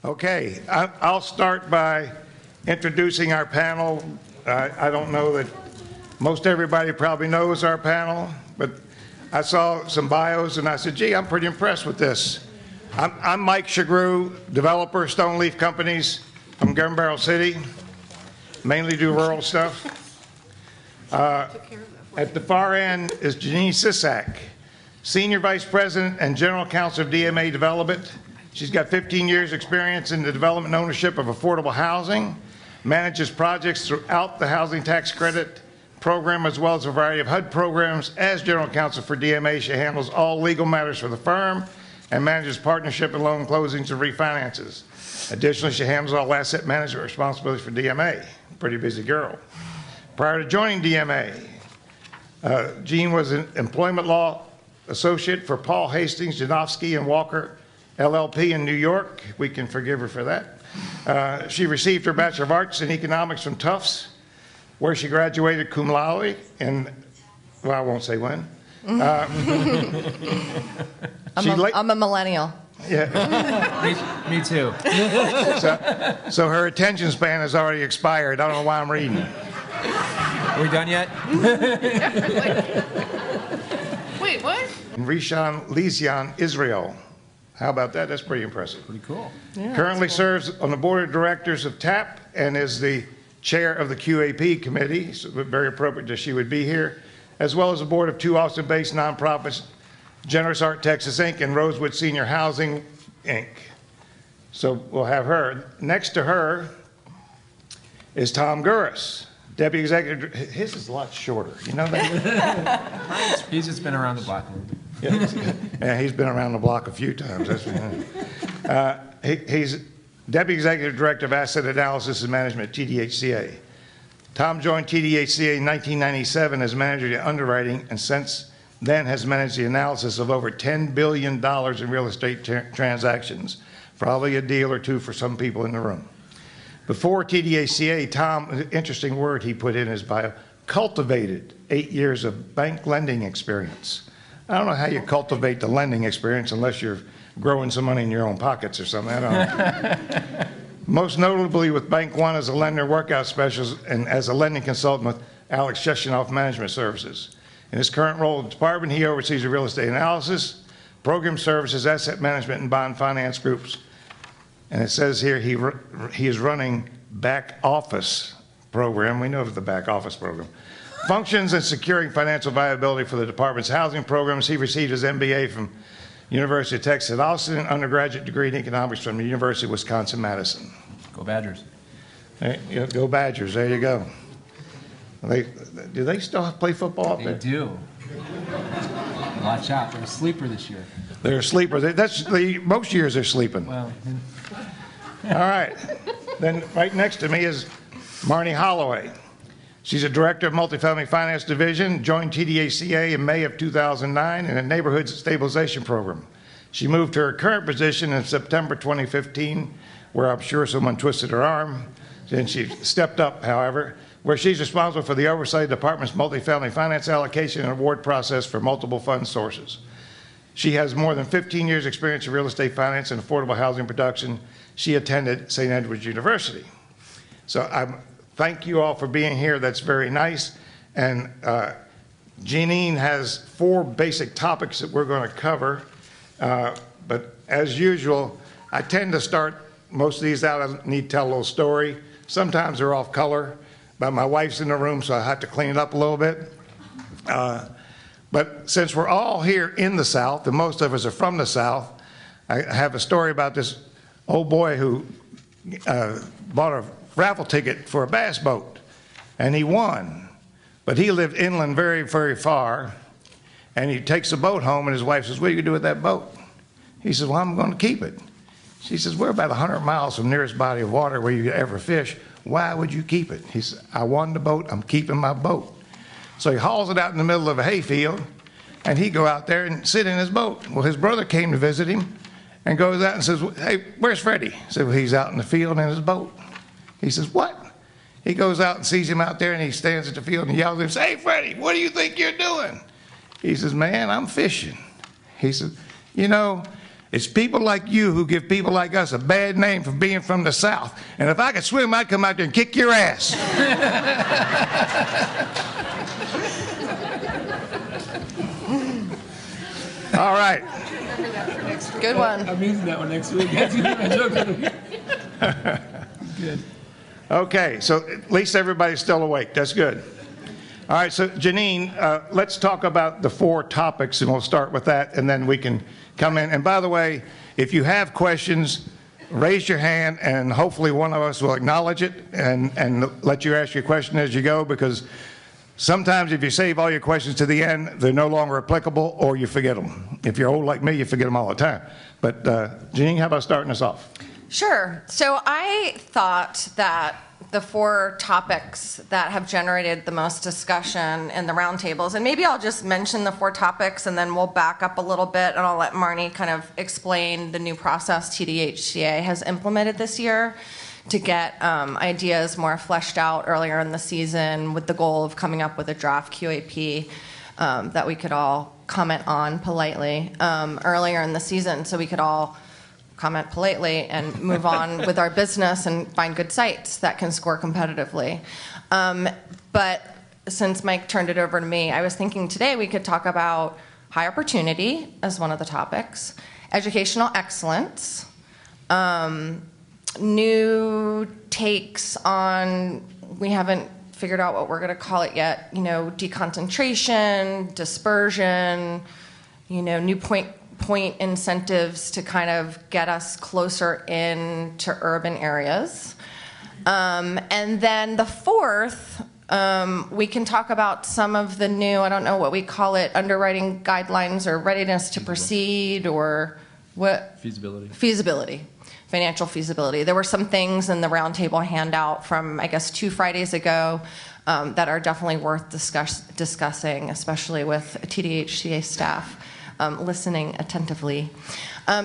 Okay, I'll start by introducing our panel. I don't know that most everybody probably knows our panel, but I saw some bios and I said, gee, I'm pretty impressed with this. I'm Mike Shagru, developer, Stone Leaf Companies from Gun Barrel City, mainly do rural stuff. At the far end is Janine Sisak, Senior Vice President and General Counsel of DMA Development. She's got 15 years experience in the development and ownership of affordable housing, manages projects throughout the housing tax credit program as well as a variety of HUD programs. As General Counsel for DMA, she handles all legal matters for the firm and manages partnership and loan closings and refinances. Additionally, she handles all asset management responsibilities for DMA. Pretty busy girl. Prior to joining DMA, Jean was an employment law associate for Paul Hastings, Janofsky, and Walker LLP in New York. We can forgive her for that. She received her Bachelor of Arts in Economics from Tufts, where she graduated cum laude in, well, I won't say when. I'm a millennial. Yeah. Me too. So her attention span has already expired. I don't know why I'm reading it. Are we done yet? Wait, what? And Rishon Lezion, Israel. How about that? That's pretty impressive. Pretty cool. Yeah, Currently cool. serves on the board of directors of TAP and is the chair of the QAP committee. So very appropriate that she would be here, as well as the board of two Austin-based nonprofits, Generous Art Texas Inc. and Rosewood Senior Housing Inc. So we'll have her. Next to her is Tom Gurris, Deputy Executive. His is a lot shorter. You know that? He's just been around the block a little bit. Yeah, he's been around the block a few times. He's Deputy Executive Director of Asset Analysis and Management at TDHCA. Tom joined TDHCA in 1997 as manager of underwriting, and since then has managed the analysis of over $10 billion in real estate transactions. Probably a deal or two for some people in the room. Before TDHCA, Tom, interesting word he put in his bio, cultivated 8 years of bank lending experience. I don't know how you cultivate the lending experience unless you're growing some money in your own pockets or something. I don't know. Most notably with Bank One as a lender workout specialist and as a lending consultant with Alex Sheshinoff Management Services. In his current role in the department, he oversees the real estate analysis, program services, asset management, and bond finance groups. And it says here he is running back office program. We know the back office program. Functions and securing financial viability for the department's housing programs. He received his MBA from University of Texas at Austin and undergraduate degree in economics from the University of Wisconsin-Madison. Go Badgers. Go Badgers, there you go. Do they still play football up there? They do. Watch out, they're a sleeper this year. They're a sleeper. Most years they're sleeping. Well, All right. Then right next to me is Marnie Holloway. She's a director of Multifamily Finance Division, joined TDHCA in May of 2009 in a neighborhood stabilization program. She moved to her current position in September 2015, where I'm sure someone twisted her arm. Then she stepped up, however, where she's responsible for the oversight of the department's multifamily finance allocation and award process for multiple fund sources. She has more than 15 years experience in real estate finance and affordable housing production. She attended St. Edward's University. So thank you all for being here. That's very nice. And Jeanine has 4 basic topics that we're going to cover. But as usual, I tend to start most of these out. I need to tell a little story. Sometimes they're off color, but my wife's in the room, so I have to clean it up a little bit. But since we're all here in the South, and most of us are from the South, I have a story about this old boy who bought a raffle ticket for a bass boat, and he won. But he lived inland very, very far, and he takes the boat home, and his wife says, what are you going to do with that boat? He says, well, I'm going to keep it. She says, we're about 100 miles from the nearest body of water where you could ever fish. Why would you keep it? He says, I won the boat. I'm keeping my boat. So he hauls it out in the middle of a hayfield, and he go out there and sit in his boat. Well, his brother came to visit him and goes out and says, hey, where's Freddie? He said, well, he's out in the field in his boat. He says, what? He goes out and sees him out there, and he stands at the field and yells at him, says, hey, Freddie, what do you think you're doing? He says, man, I'm fishing. He says, you know, It's people like you who give people like us a bad name for being from the South. And if I could swim, I'd come out there and kick your ass. All right. Good one. I'm using that one next week. That's gonna be my joke of the week. Good. Okay, so at least everybody's still awake. That's good. All right, so Janine, let's talk about the 4 topics, and we'll start with that, and then we can come in. And by the way, if you have questions, raise your hand, and hopefully one of us will acknowledge it and let you ask your question as you go, because sometimes if you save all your questions to the end, they're no longer applicable, or you forget them. If you're old like me, you forget them all the time. But Janine, how about starting us off? Sure. So I thought that the 4 topics that have generated the most discussion in the roundtables, and maybe I'll just mention the 4 topics and then we'll back up a little bit and I'll let Marnie kind of explain the new process TDHCA has implemented this year to get ideas more fleshed out earlier in the season with the goal of coming up with a draft QAP that we could all comment on politely earlier in the season, so we could all comment politely and move on with our business and find good sites that can score competitively. But since Mike turned it over to me, I was thinking today we could talk about high opportunity as one of the topics, educational excellence, new takes on, we haven't figured out what we're going to call it yet, deconcentration, dispersion, new point incentives to kind of get us closer into urban areas. And then the 4th, we can talk about some of the new, I don't know what we call it, underwriting guidelines or readiness to proceed, or what? Feasibility. Financial feasibility. There were some things in the roundtable handout from, I guess, 2 Fridays ago that are definitely worth discussing, especially with TDHCA staff listening attentively.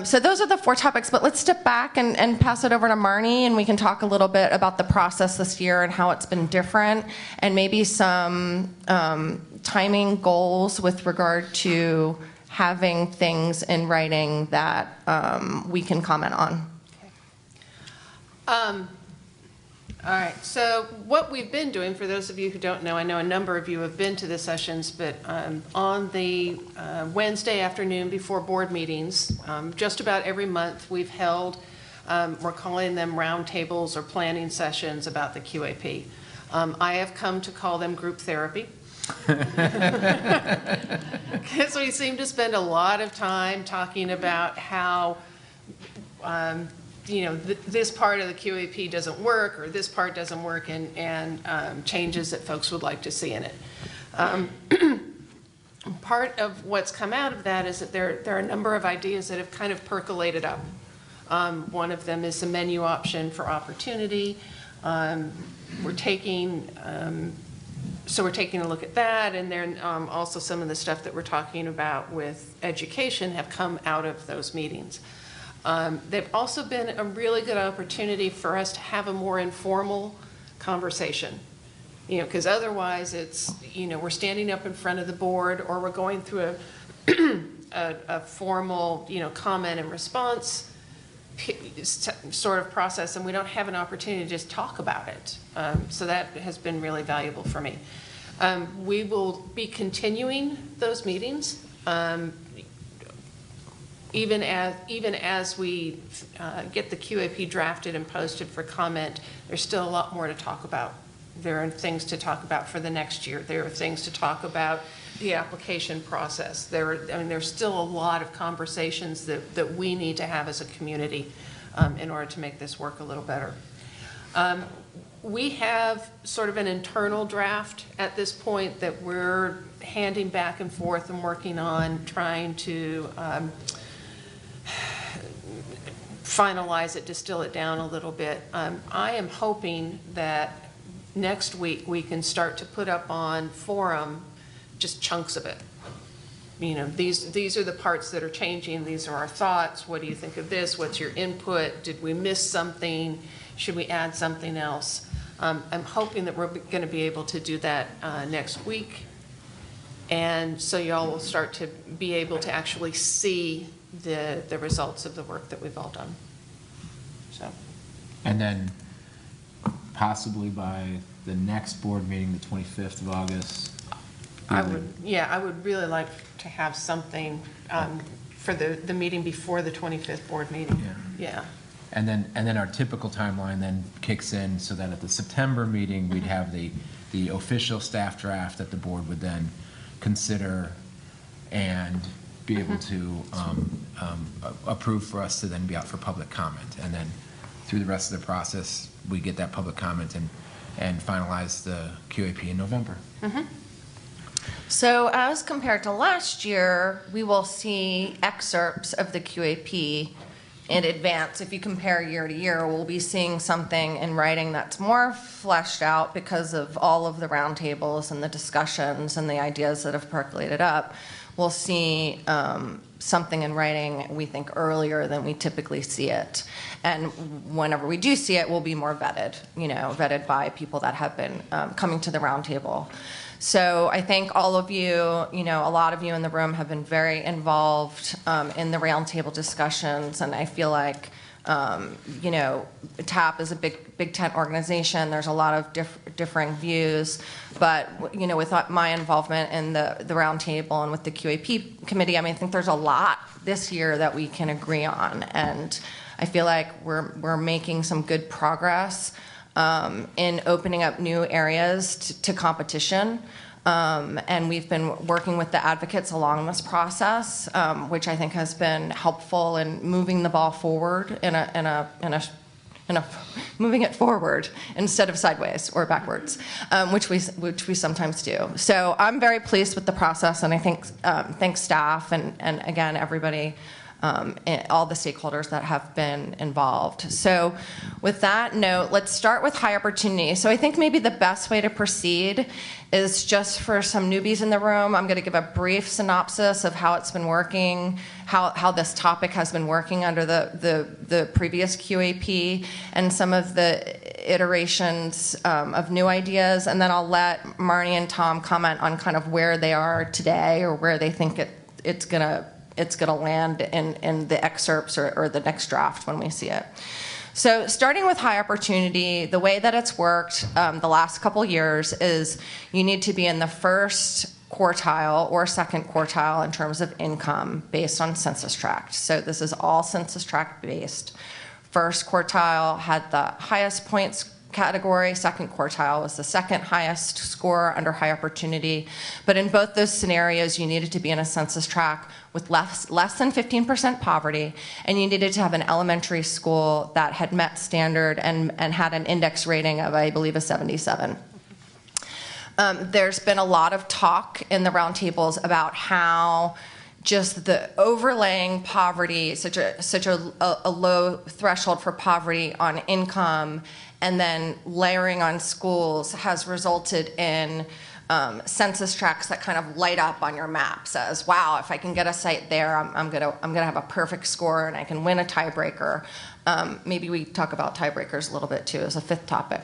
So those are the 4 topics, but let's step back and pass it over to Marnie, and we can talk a little bit about the process this year and how it's been different, and maybe some timing goals with regard to having things in writing that we can comment on. All right, so what we've been doing, for those of you who don't know, I know a number of you have been to the sessions, but on the Wednesday afternoon before board meetings, just about every month we've held, we're calling them roundtables or planning sessions about the QAP. I have come to call them group therapy. Because we seem to spend a lot of time talking about how this part of the QAP doesn't work, or this part doesn't work, and changes that folks would like to see in it. Part of what's come out of that is that there are a number of ideas that have kind of percolated up. One of them is the menu option for opportunity. We're taking a look at that, and then also some of the stuff that we're talking about with education have come out of those meetings. They've also been a really good opportunity for us to have a more informal conversation, because otherwise it's, we're standing up in front of the board, or we're going through a formal, comment and response sort of process, and we don't have an opportunity to just talk about it. So that has been really valuable for me. We will be continuing those meetings. Even as we get the QAP drafted and posted for comment, there's still a lot more to talk about. There are things to talk about for the next year. There are things to talk about the application process. There's still a lot of conversations that we need to have as a community in order to make this work a little better. We have sort of an internal draft at this point that we're handing back and forth and working on, trying to finalize it, distill it down a little bit. I am hoping that next week we can start to put up on forum just chunks of it. These are the parts that are changing. These are our thoughts. What do you think of this? What's your input? Did we miss something? Should we add something else? I'm hoping that we're going to be able to do that next week. And so y'all will start to be able to actually see the results of the work that we've all done. So, And then possibly by the next board meeting, the 25th of August. I would really like to have something for the meeting before the 25th board meeting. Yeah. And then our typical timeline then kicks in so that at the September meeting, we'd have the official staff draft that the board would then consider and be able to approve for us to then be out for public comment. And then through the rest of the process, we get that public comment and finalize the QAP in November. So as compared to last year, we will see excerpts of the QAP in advance. If you compare year to year, we'll be seeing something in writing that's more fleshed out because of all of the roundtables and the discussions and the ideas that have percolated up. We'll see something in writing, we think, earlier than we typically see it. And whenever we do see it, we'll be more vetted, vetted by people that have been coming to the roundtable. So I think all of you, a lot of you in the room have been very involved in the roundtable discussions, and I feel like, TAP is a big tent organization. There's a lot of differing views, but with my involvement in the roundtable and with the QAP committee, I think there's a lot this year that we can agree on, and I feel like we're making some good progress in opening up new areas to competition. And we've been working with the advocates along this process, which I think has been helpful in moving the ball forward in a moving it forward instead of sideways or backwards, which we sometimes do. So I'm very pleased with the process, and I think thanks staff and again everybody. All the stakeholders that have been involved. So with that note, let's start with high opportunity. So I think maybe the best way to proceed is just for some newbies in the room, I'm going to give a brief synopsis of how it's been working, how this topic has been working under the previous QAP, and some of the iterations of new ideas, and then I'll let Marnie and Tom comment on kind of where they are today or where they think it's going to land in the excerpts or the next draft when we see it. So starting with high opportunity, the way that it's worked the last couple years is you need to be in the first quartile or second quartile in terms of income based on census tract. So this is all census tract based. First quartile had the highest points category. Second quartile was the second highest score under high opportunity. But in both those scenarios, you needed to be in a census tract with less than 15% poverty, and you needed to have an elementary school that had met standard and had an index rating of, I believe, a 77. There's been a lot of talk in the roundtables about how just the overlaying poverty, such a low threshold for poverty on income, and then layering on schools has resulted in census tracts that kind of light up on your map. Says, "Wow, if I can get a site there, I'm gonna have a perfect score and I can win a tiebreaker." Maybe we talk about tiebreakers a little bit too as a fifth topic.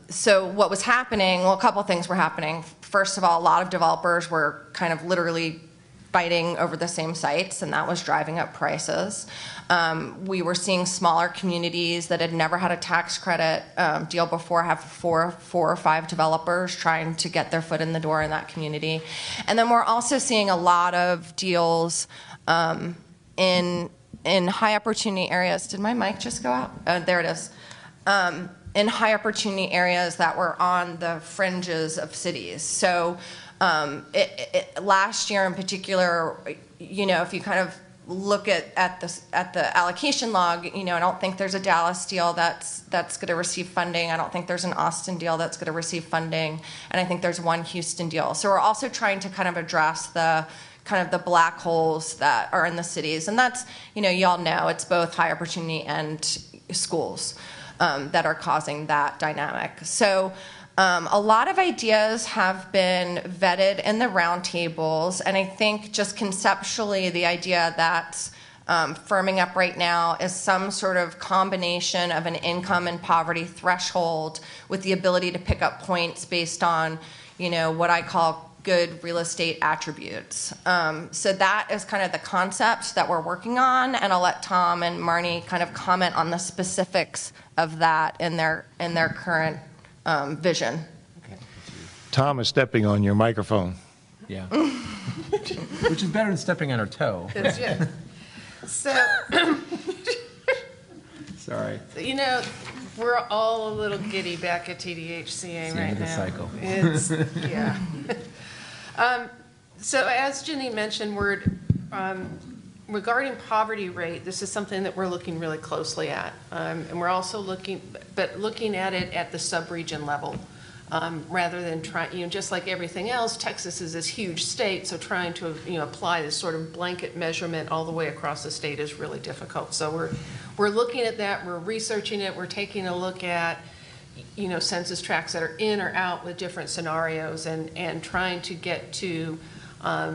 So what was happening? Well, a couple things were happening. First of all, a lot of developers were kind of literally fighting over the same sites, and that was driving up prices. We were seeing smaller communities that had never had a tax credit deal before have four or five developers trying to get their foot in the door in that community. And then we're also seeing a lot of deals in high opportunity areas. Did my mic just go out? There it is. In high opportunity areas that were on the fringes of cities. So last year in particular, if you kind of look at the allocation log, I don't think there's a Dallas deal that's going to receive funding. I don't think there's an Austin deal that's going to receive funding, and I think there's one Houston deal. So we're also trying to kind of address the kind of the black holes that are in the cities, and that's y'all know it's both high opportunity and schools that are causing that dynamic. So. A lot of ideas have been vetted in the roundtables, and I think just conceptually the idea that's firming up right now is some sort of combination of an income and poverty threshold with the ability to pick up points based on, what I call good real estate attributes. So that is kind of the concept that we're working on, and I'll let Tom and Marnie kind of comment on the specifics of that in their current vision. Tom is stepping on your microphone. Yeah. Which is better than stepping on her toe. Yeah. So, Sorry. you know, we're all a little giddy back at TDHCA It's the right end of the now. cycle. It's, yeah. So as Ginny mentioned, regarding poverty rate, this is something that we're looking really closely at. And we're also looking at it at the sub-region level. Rather than trying, just like everything else, Texas is this huge state, so trying to, apply this sort of blanket measurement all the way across the state is really difficult. So we're looking at that, we're researching it, we're taking a look at, census tracts that are in or out with different scenarios and trying to get to, a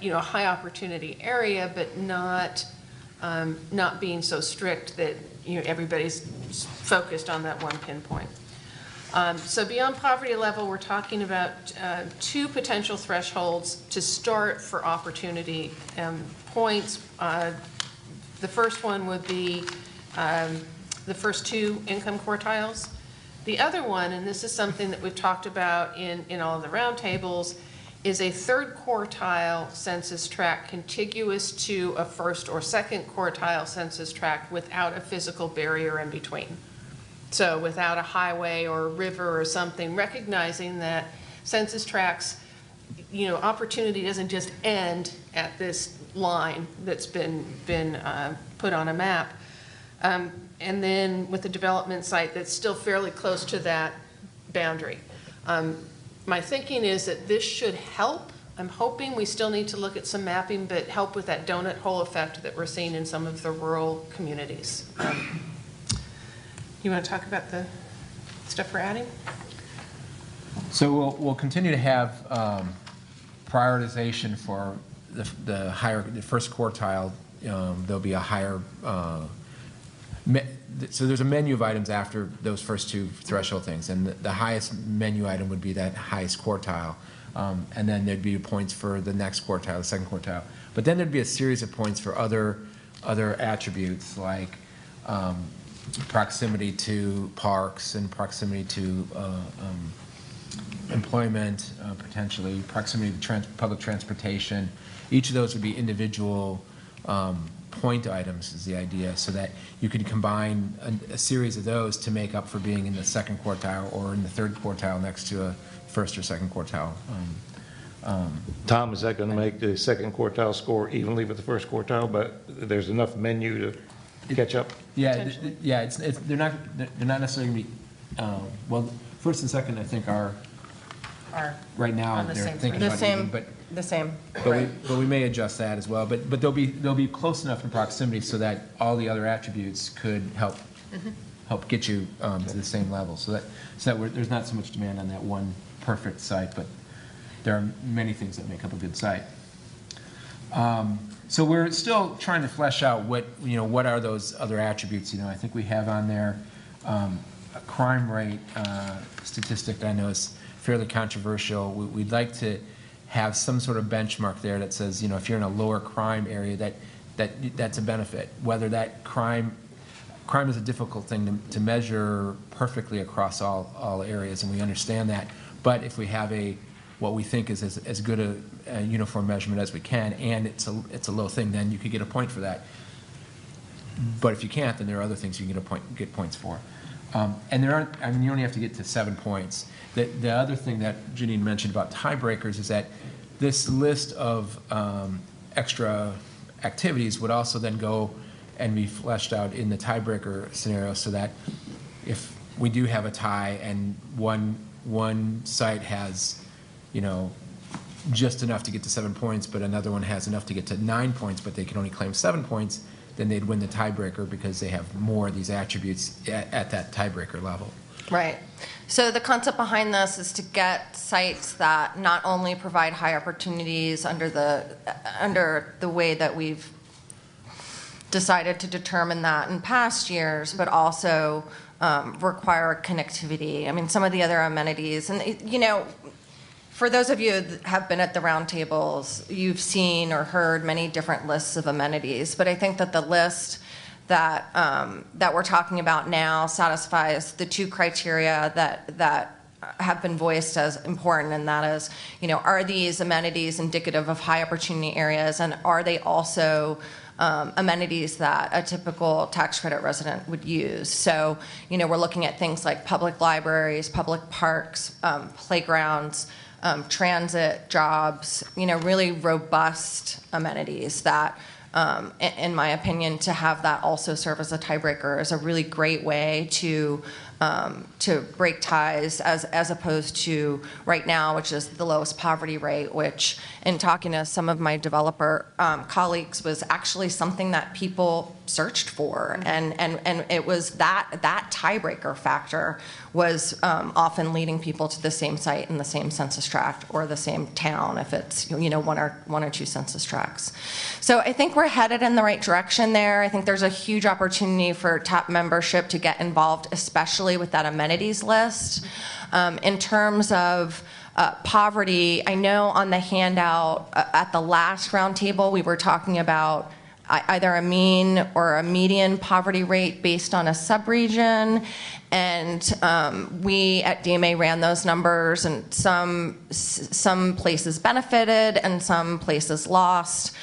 high opportunity area, but not being so strict that, everybody's focused on that one pinpoint. So beyond poverty level, we're talking about two potential thresholds to start for opportunity points. The first one would be the first two income quartiles. The other one, and this is something that we've talked about in all of the roundtables, is a third quartile census tract contiguous to a first or second quartile census tract without a physical barrier in between. So without a highway or a river or something, recognizing that census tracts, opportunity doesn't just end at this line that's been put on a map. And then with a development site that's still fairly close to that boundary. My thinking is that this should help. I'm hoping we still need to look at some mapping, but help with that donut hole effect that we're seeing in some of the rural communities. You want to talk about the stuff we're adding? So we'll continue to have prioritization for the first quartile. There'll be a higher, so there's a menu of items after those first two threshold things, and the highest menu item would be that highest quartile, and then there'd be points for the next quartile, the second quartile. But then there'd be a series of points for other attributes like proximity to parks and proximity to employment, potentially proximity to public transportation. Each of those would be individual point items is the idea, so that you could combine a series of those to make up for being in the second quartile or in the third quartile next to a first or second quartile. Tom, is that going to make the second quartile score evenly with the first quartile, but there's enough menu to catch up? Yeah, they're not necessarily going to be, well, first and second, I think are right now, on the they're same thinking The about even, same. but we may adjust that as well. But they'll be close enough in proximity so that all the other attributes could help get you to the same level. So that there's not so much demand on that one perfect site, but there are many things that make up a good site. So we're still trying to flesh out what are those other attributes. I think we have on there a crime rate statistic that I know is fairly controversial. We'd like to have some sort of benchmark there that says, if you're in a lower crime area, that's a benefit. Whether that crime is a difficult thing to measure perfectly across all areas, and we understand that. But if we have what we think is as good a uniform measurement as we can, and it's a low thing, then you could get a point for that. But if you can't, then there are other things you can get points for. And there aren't. I mean, you only have to get to 7 points. The other thing that Janine mentioned about tiebreakers is that this list of extra activities would also then go and be fleshed out in the tiebreaker scenario, so that if we do have a tie and one site has, just enough to get to 7 points, but another one has enough to get to 9 points, but they can only claim 7 points, then they'd win the tiebreaker because they have more of these attributes at that tiebreaker level. Right. So the concept behind this is to get sites that not only provide high opportunities under the way that we've decided to determine that in past years, but also require connectivity. I mean, some of the other amenities, and for those of you that have been at the roundtables, you've seen or heard many different lists of amenities, but I think that the list that that we're talking about now satisfies the two criteria that have been voiced as important, and that is, are these amenities indicative of high opportunity areas, and are they also amenities that a typical tax credit resident would use? So, we're looking at things like public libraries, public parks, playgrounds, transit, jobs, really robust amenities that, in my opinion, to have that also serve as a tiebreaker is a really great way to break ties as opposed to right now, which is the lowest poverty rate, which in talking to some of my developer colleagues was actually something that people searched for. And it was that tiebreaker factor was often leading people to the same site in the same census tract or the same town if it's one or two census tracts. So I think we're headed in the right direction there. I think there's a huge opportunity for TAP membership to get involved, especially with that amenities list. In terms of poverty, I know on the handout at the last roundtable we were talking about either a mean or a median poverty rate based on a subregion, and we at DMA ran those numbers, and some places benefited and some places lost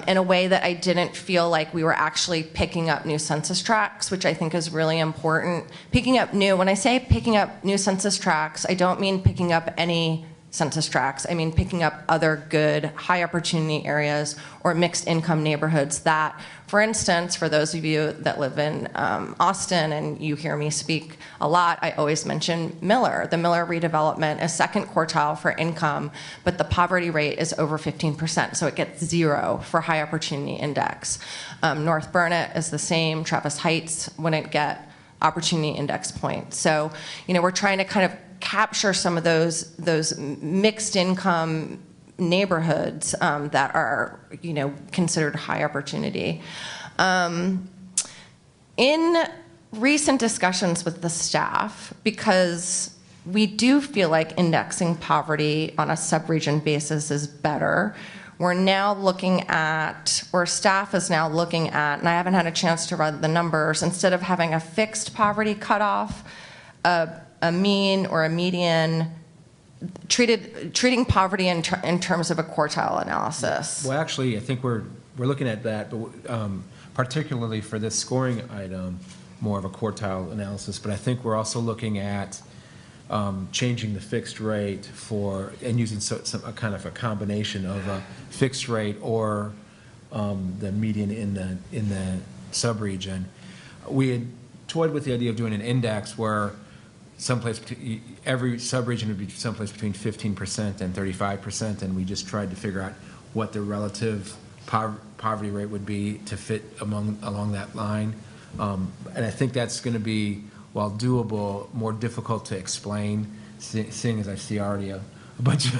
in a way that I didn't feel like we were actually picking up new census tracts, which I think is really important. When I say picking up new census tracts, I don't mean picking up any census tracts. I mean picking up other good high opportunity areas or mixed income neighborhoods that, for instance, for those of you that live in Austin and you hear me speak a lot, I always mention Miller. The Miller redevelopment is second quartile for income, but the poverty rate is over 15%, so it gets 0 for high opportunity index. North Burnett is the same. Travis Heights wouldn't get opportunity index points. So, we're trying to kind of capture some of those mixed income neighborhoods that are, considered high opportunity. In recent discussions with the staff, because we do feel like indexing poverty on a subregion basis is better, we're now looking at, or staff is now looking at, and I haven't had a chance to run the numbers, instead of having a fixed poverty cutoff, a mean or a median, treating poverty in terms of a quartile analysis. Well, actually, I think we're looking at that, but particularly for this scoring item, more of a quartile analysis. But I think we're also looking at changing the fixed rate and using a kind of a combination of a fixed rate or the median in the subregion. We had toyed with the idea of doing an index where every subregion would be someplace between 15% and 35%, and we just tried to figure out what the relative poverty rate would be to fit along that line. And I think that's going to be, while doable, more difficult to explain, seeing as I see already a bunch of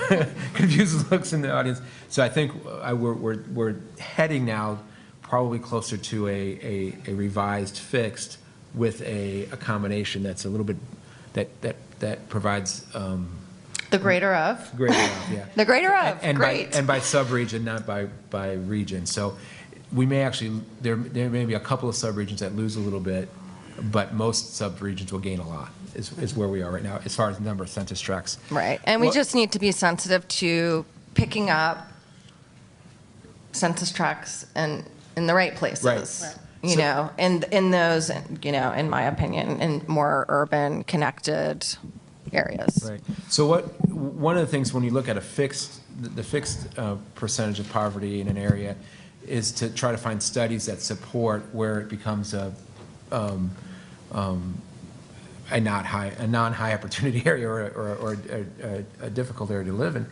confused looks in the audience. So I think we're heading now probably closer to a revised fixed with a combination that's a little bit that provides the greater of. Yeah. The greater of. And great. By subregion, not by region. So we may actually there may be a couple of subregions that lose a little bit, but most subregions will gain a lot. Is where we are right now as far as the number of census tracts. Right, and we just need to be sensitive to picking up census tracts in the right places. Right. In those, in my opinion, in more urban, connected areas. Right. So one of the things when you look at the fixed percentage of poverty in an area is to try to find studies that support where it becomes a non-high opportunity area or a difficult area to live in.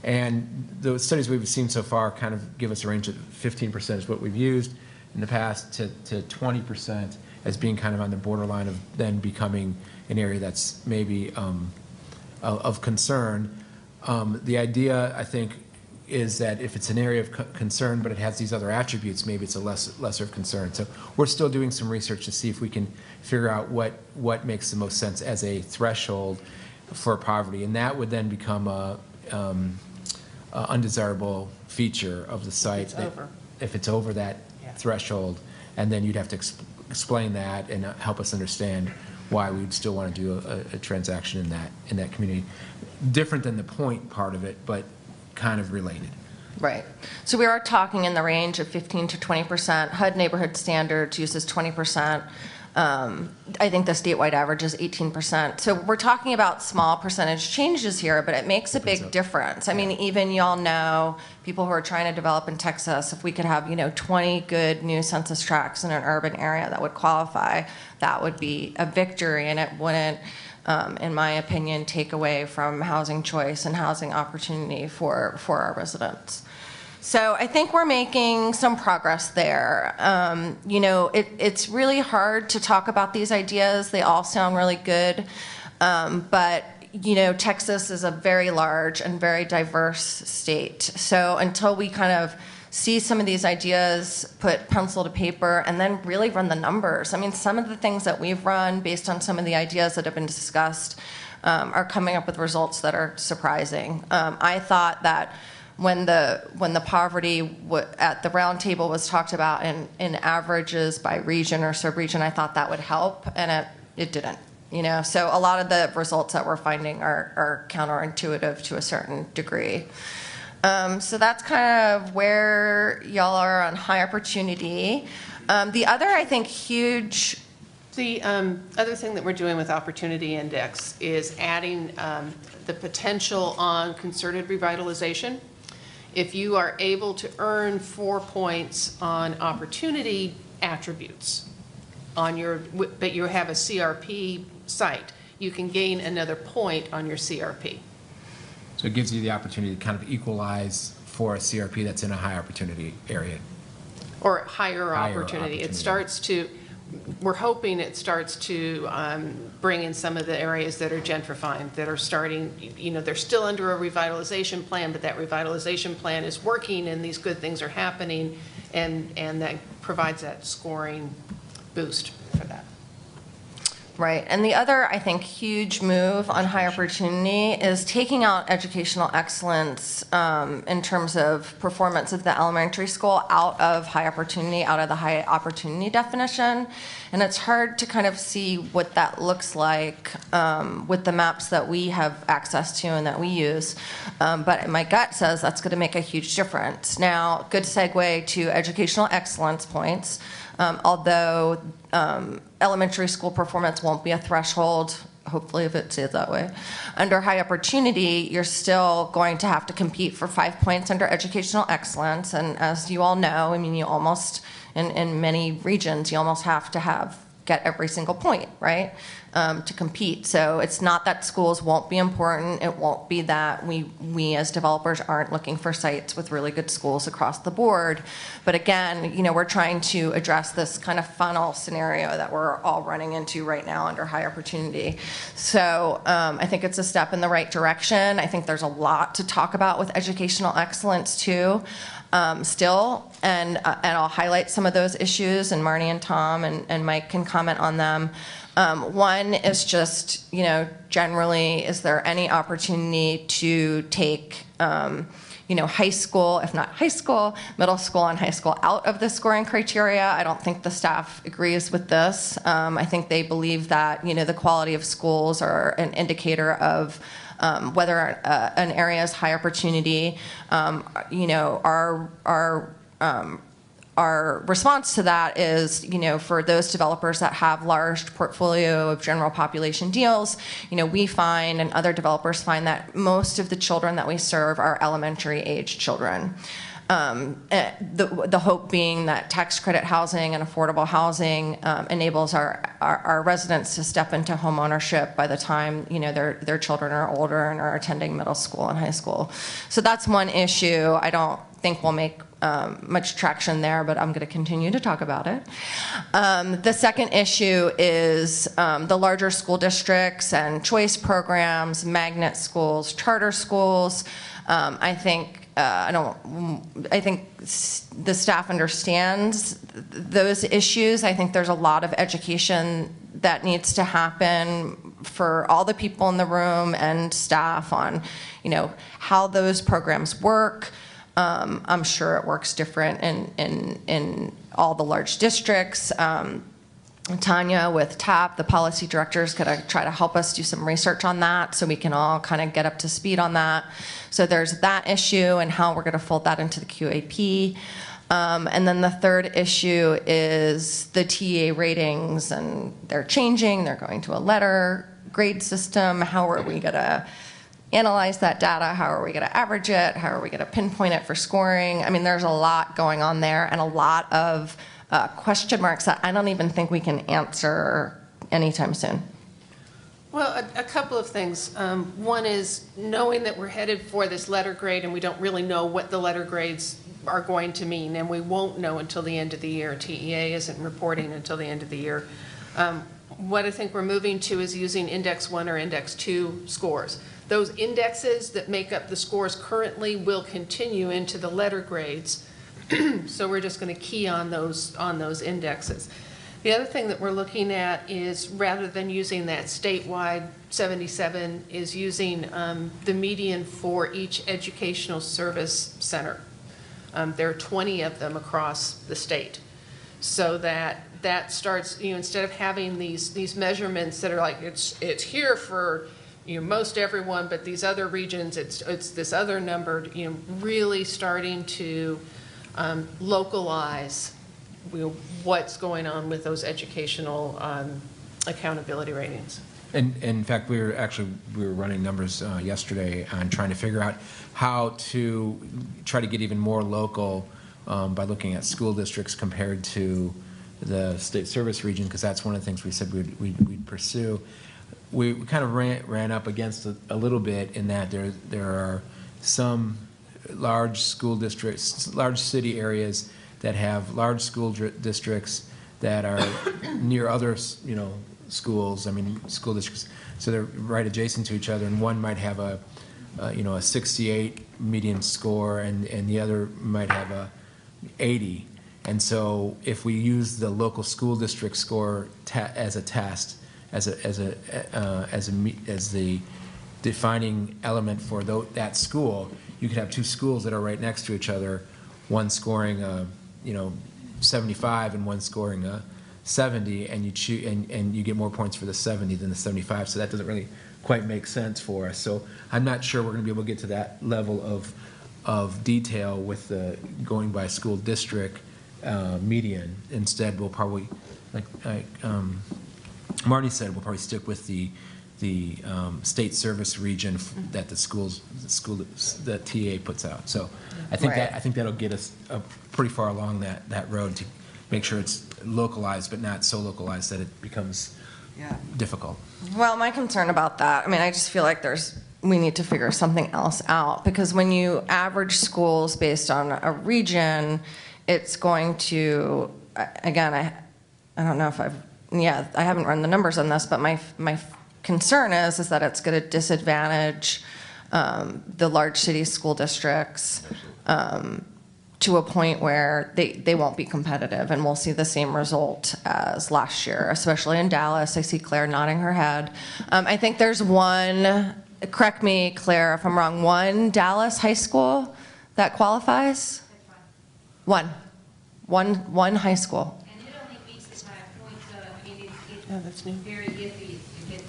And the studies we've seen so far kind of give us a range of 15% is what we've used in the past to 20% as being kind of on the borderline of then becoming an area that's maybe of concern. The idea, I think, is that if it's an area of concern but it has these other attributes, maybe it's a lesser of concern. So we're still doing some research to see if we can figure out what makes the most sense as a threshold for poverty, and that would then become undesirable feature of the site. It's over. If it's over that Yeah. threshold, and then you'd have to explain that and help us understand why we would still want to do a transaction in that community. Different than the point part of it, but kind of related. Right. So we are talking in the range of 15 to 20%. HUD neighborhood standards uses 20%. I think the statewide average is 18%. So we're talking about small percentage changes here, but it makes a big difference. I mean, even y'all know, people who are trying to develop in Texas, if we could have, 20 good new census tracts in an urban area that would qualify, that would be a victory, and it wouldn't, in my opinion, take away from housing choice and housing opportunity for our residents. So I think we're making some progress there. It's really hard to talk about these ideas. They all sound really good. But Texas is a very large and very diverse state. So until we kind of see some of these ideas, put pencil to paper, and then really run the numbers. I mean, some of the things that we've run based on some of the ideas that have been discussed are coming up with results that are surprising. I thought that when the poverty at the round table was talked about in averages by region or sub-region, I thought that would help, and it didn't. So a lot of the results that we're finding are counterintuitive to a certain degree. So that's kind of where y'all are on high opportunity. The other, I think, huge... The other thing that we're doing with Opportunity Index is adding the potential on concerted revitalization. If you are able to earn 4 points on opportunity attributes but you have a CRP site, you can gain another point on your CRP. So it gives you the opportunity to kind of equalize for a CRP that's in a high opportunity area. Or higher opportunity. We're hoping it starts to bring in some of the areas that are gentrifying, that are starting, they're still under a revitalization plan, but that revitalization plan is working and these good things are happening, and that provides that scoring boost for that. Right. And the other, I think, huge move on high opportunity is taking out educational excellence in terms of performance of the elementary school out of high opportunity, out of the high opportunity definition. And it's hard to kind of see what that looks like with the maps that we have access to and that we use. But my gut says that's going to make a huge difference. Now, good segue to educational excellence points. Although elementary school performance won't be a threshold, hopefully if it stays that way, under high opportunity, you're still going to have to compete for 5 points under educational excellence. And as you all know, I mean, you almost, in many regions, you almost have to get every single point, right, to compete. So it's not that schools won't be important. It won't be that we as developers aren't looking for sites with really good schools across the board. But again, we're trying to address this kind of funnel scenario that we're all running into right now under high opportunity. So I think it's a step in the right direction. I think there's a lot to talk about with educational excellence too. Still, and I'll highlight some of those issues, and Marnie and Tom and Mike can comment on them. One is just, generally, is there any opportunity to take, high school, if not high school, middle school and high school out of the scoring criteria? I don't think the staff agrees with this. I think they believe that, the quality of schools are an indicator of whether an area is high opportunity. Our response to that is, for those developers that have large portfolio of general population deals, we find, and other developers find, that most of the children that we serve are elementary age children. The hope being that tax credit housing and affordable housing enables our residents to step into home ownership by the time their children are older and are attending middle school and high school. So that's one issue. I don't think we'll make much traction there, but I'm going to continue to talk about it. The second issue is the larger school districts and choice programs, magnet schools, charter schools. I think the staff understands those issues. I think there's a lot of education that needs to happen for all the people in the room and staff on, how those programs work. I'm sure it works different in all the large districts. Tanya with TAP, the policy director, is going to try to help us do some research on that so we can all kind of get up to speed on that. So there's that issue and how we're going to fold that into the QAP. And then the third issue is the TA ratings, and they're changing. They're going to a letter grade system. How are we going to analyze that data? How are we going to average it? How are we going to pinpoint it for scoring? I mean, there's a lot going on there and a lot of question marks that I don't even think we can answer anytime soon. Well, a couple of things. One is knowing that we're headed for this letter grade and we don't really know what the letter grades are going to mean, and we won't know until the end of the year. TEA isn't reporting until the end of the year. What I think we're moving to is using Index 1 or Index 2 scores. Those indexes that make up the scores currently will continue into the letter grades. So we're just going to key on those indexes. The other thing that we're looking at is, rather than using that statewide 77, is using the median for each educational service center. There are 20 of them across the state. So that starts, instead of having these measurements that are like, it's here for most everyone, but these other regions, it's this other number, really starting to localize what's going on with those educational accountability ratings. And in fact, we were running numbers yesterday on trying to figure out how to try to get even more local by looking at school districts compared to the state service region, because that's one of the things we said we'd pursue. We kind of ran up against a little bit in that there are some large school districts, large city areas that have large school districts that are near other, schools. I mean, school districts. So they're right adjacent to each other, and one might have a 68 median score, and the other might have a 80. And so if we use the local school district score as a test, as the defining element for that school, you could have two schools that are right next to each other, one scoring 75 and one scoring 70, and you get more points for the 70 than the 75. So that doesn't really quite make sense for us. So I'm not sure we're going to be able to get to that level of detail with the going by school district median. Instead, we'll probably, like Marty said, we'll probably stick with the state service region that the TA puts out. So I think Right. I think that'll get us pretty far along that road to make sure it's localized, but not so localized that it becomes difficult. Well, my concern about that, I just feel like we need to figure something else out, because when you average schools based on a region, it's going to, again, I don't know if I haven't run the numbers on this, but my concern is that it's going to disadvantage the large city school districts to a point where they won't be competitive, and we'll see the same result as last year, especially in Dallas. I see Claire nodding her head. I think there's one, correct me, Claire, if I'm wrong, one Dallas high school that qualifies? One high school. And it only meets the 5 points, so That's new. very iffy if it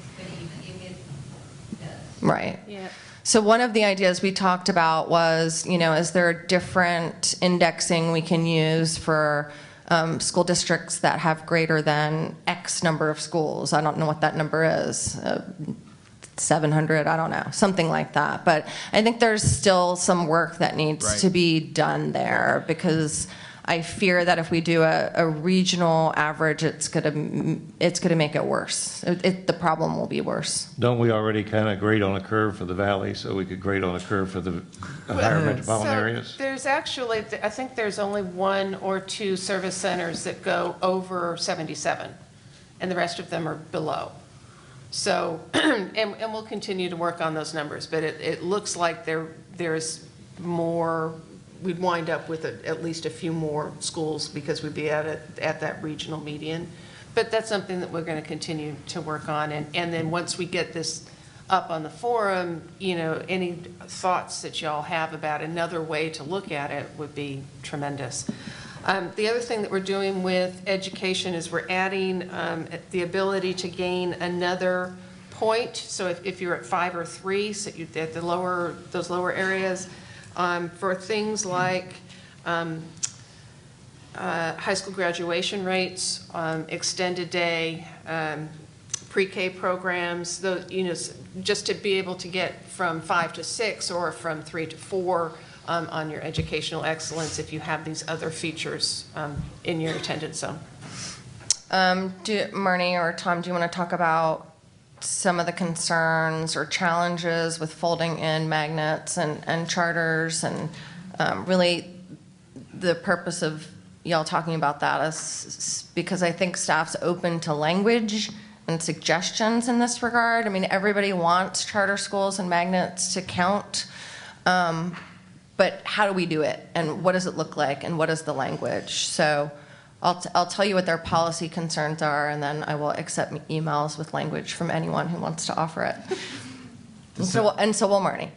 does. Right. Yeah. So one of the ideas we talked about was, is there a different indexing we can use for school districts that have greater than X number of schools? I don't know what that number is. 700, I don't know, something like that. But I think there's still some work that needs to be done there, because I fear that if we do a regional average, it's gonna make it worse. The problem will be worse. Don't we already kind of grade on a curve for the valley, so we could grade on a curve for the higher metropolitan areas? There's actually, I think there's only 1 or 2 service centers that go over 77, and the rest of them are below. So, and we'll continue to work on those numbers, but it looks like there's more. We'd wind up with at least a few more schools because we'd be at that regional median. But that's something that we're going to continue to work on. And then once we get this up on the forum, you know, any thoughts that y'all have about another way to look at it would be tremendous. The other thing that we're doing with education is we're adding the ability to gain another point. So if you're at 5 or 3, so you, at the lower, those lower areas, for things like high school graduation rates, extended day, pre-K programs, those, you know, just to be able to get from 5 to 6 or from 3 to 4 on your educational excellence if you have these other features in your attendance zone. Marnie or Tom, do you want to talk about some of the concerns or challenges with folding in magnets and charters, and really the purpose of y'all talking about that is because I think staff's open to language and suggestions in this regard. I mean, everybody wants charter schools and magnets to count, but how do we do it, and what does it look like, and what is the language? So I'll tell you what their policy concerns are, and then I will accept emails with language from anyone who wants to offer it. And so will Marnie.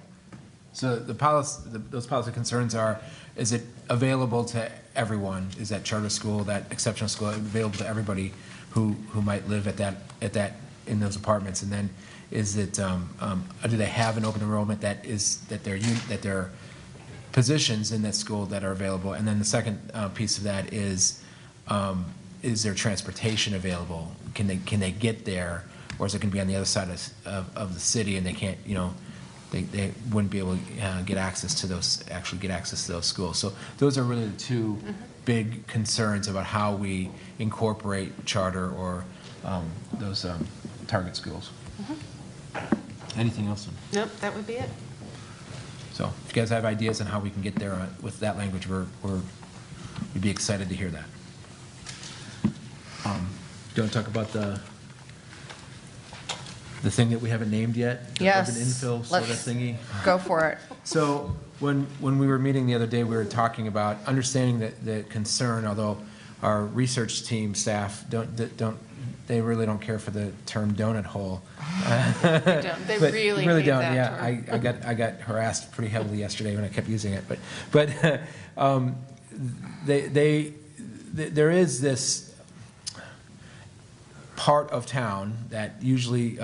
So those policy concerns are, is it available to everyone? Is that charter school, that exceptional school, available to everybody who might live at that in those apartments? And then is it do they have an open enrollment that there are positions in that school that are available? And then the second piece of that is there transportation available? Can they get there, or is it going to be on the other side of the city and they can't, you know, they wouldn't be able to get access to those schools? So those are really the two big concerns about how we incorporate charter or those target schools. Anything else? Nope, that would be it. So if you guys have ideas on how we can get there with that language, we'd be excited to hear that. Do you want to talk about the thing that we haven't named yet? The Yes. urban infill sort of Let's thingy? go for it. So when we were meeting the other day, we were talking about understanding the concern, although our research team staff they really don't care for the term donut hole. They don't. They But really hate don't. that Yeah, term. I got harassed pretty heavily yesterday when I kept using it. But there is this part of town that usually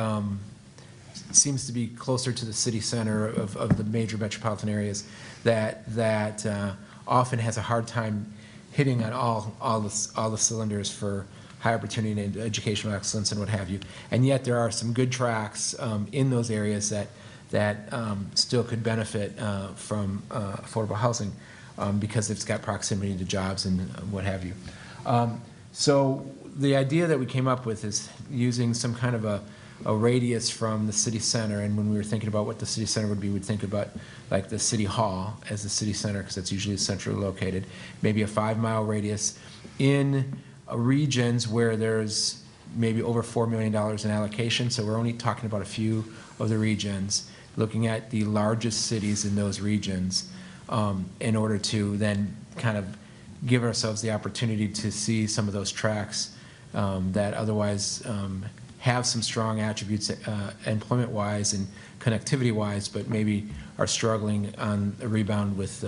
seems to be closer to the city center of the major metropolitan areas that often has a hard time hitting on all the cylinders for high opportunity and educational excellence and what have you. And yet there are some good tracks in those areas that still could benefit from affordable housing because it's got proximity to jobs and what have you. So the idea that we came up with is using some kind of a radius from the city center. And when we were thinking about what the city center would be, we'd think about like the city hall as the city center, because it's usually centrally located, maybe a 5-mile radius in regions where there's maybe over $4 million in allocation. So we're only talking about a few of the regions, looking at the largest cities in those regions in order to then kind of give ourselves the opportunity to see some of those tracks that otherwise have some strong attributes employment-wise and connectivity-wise, but maybe are struggling on a rebound with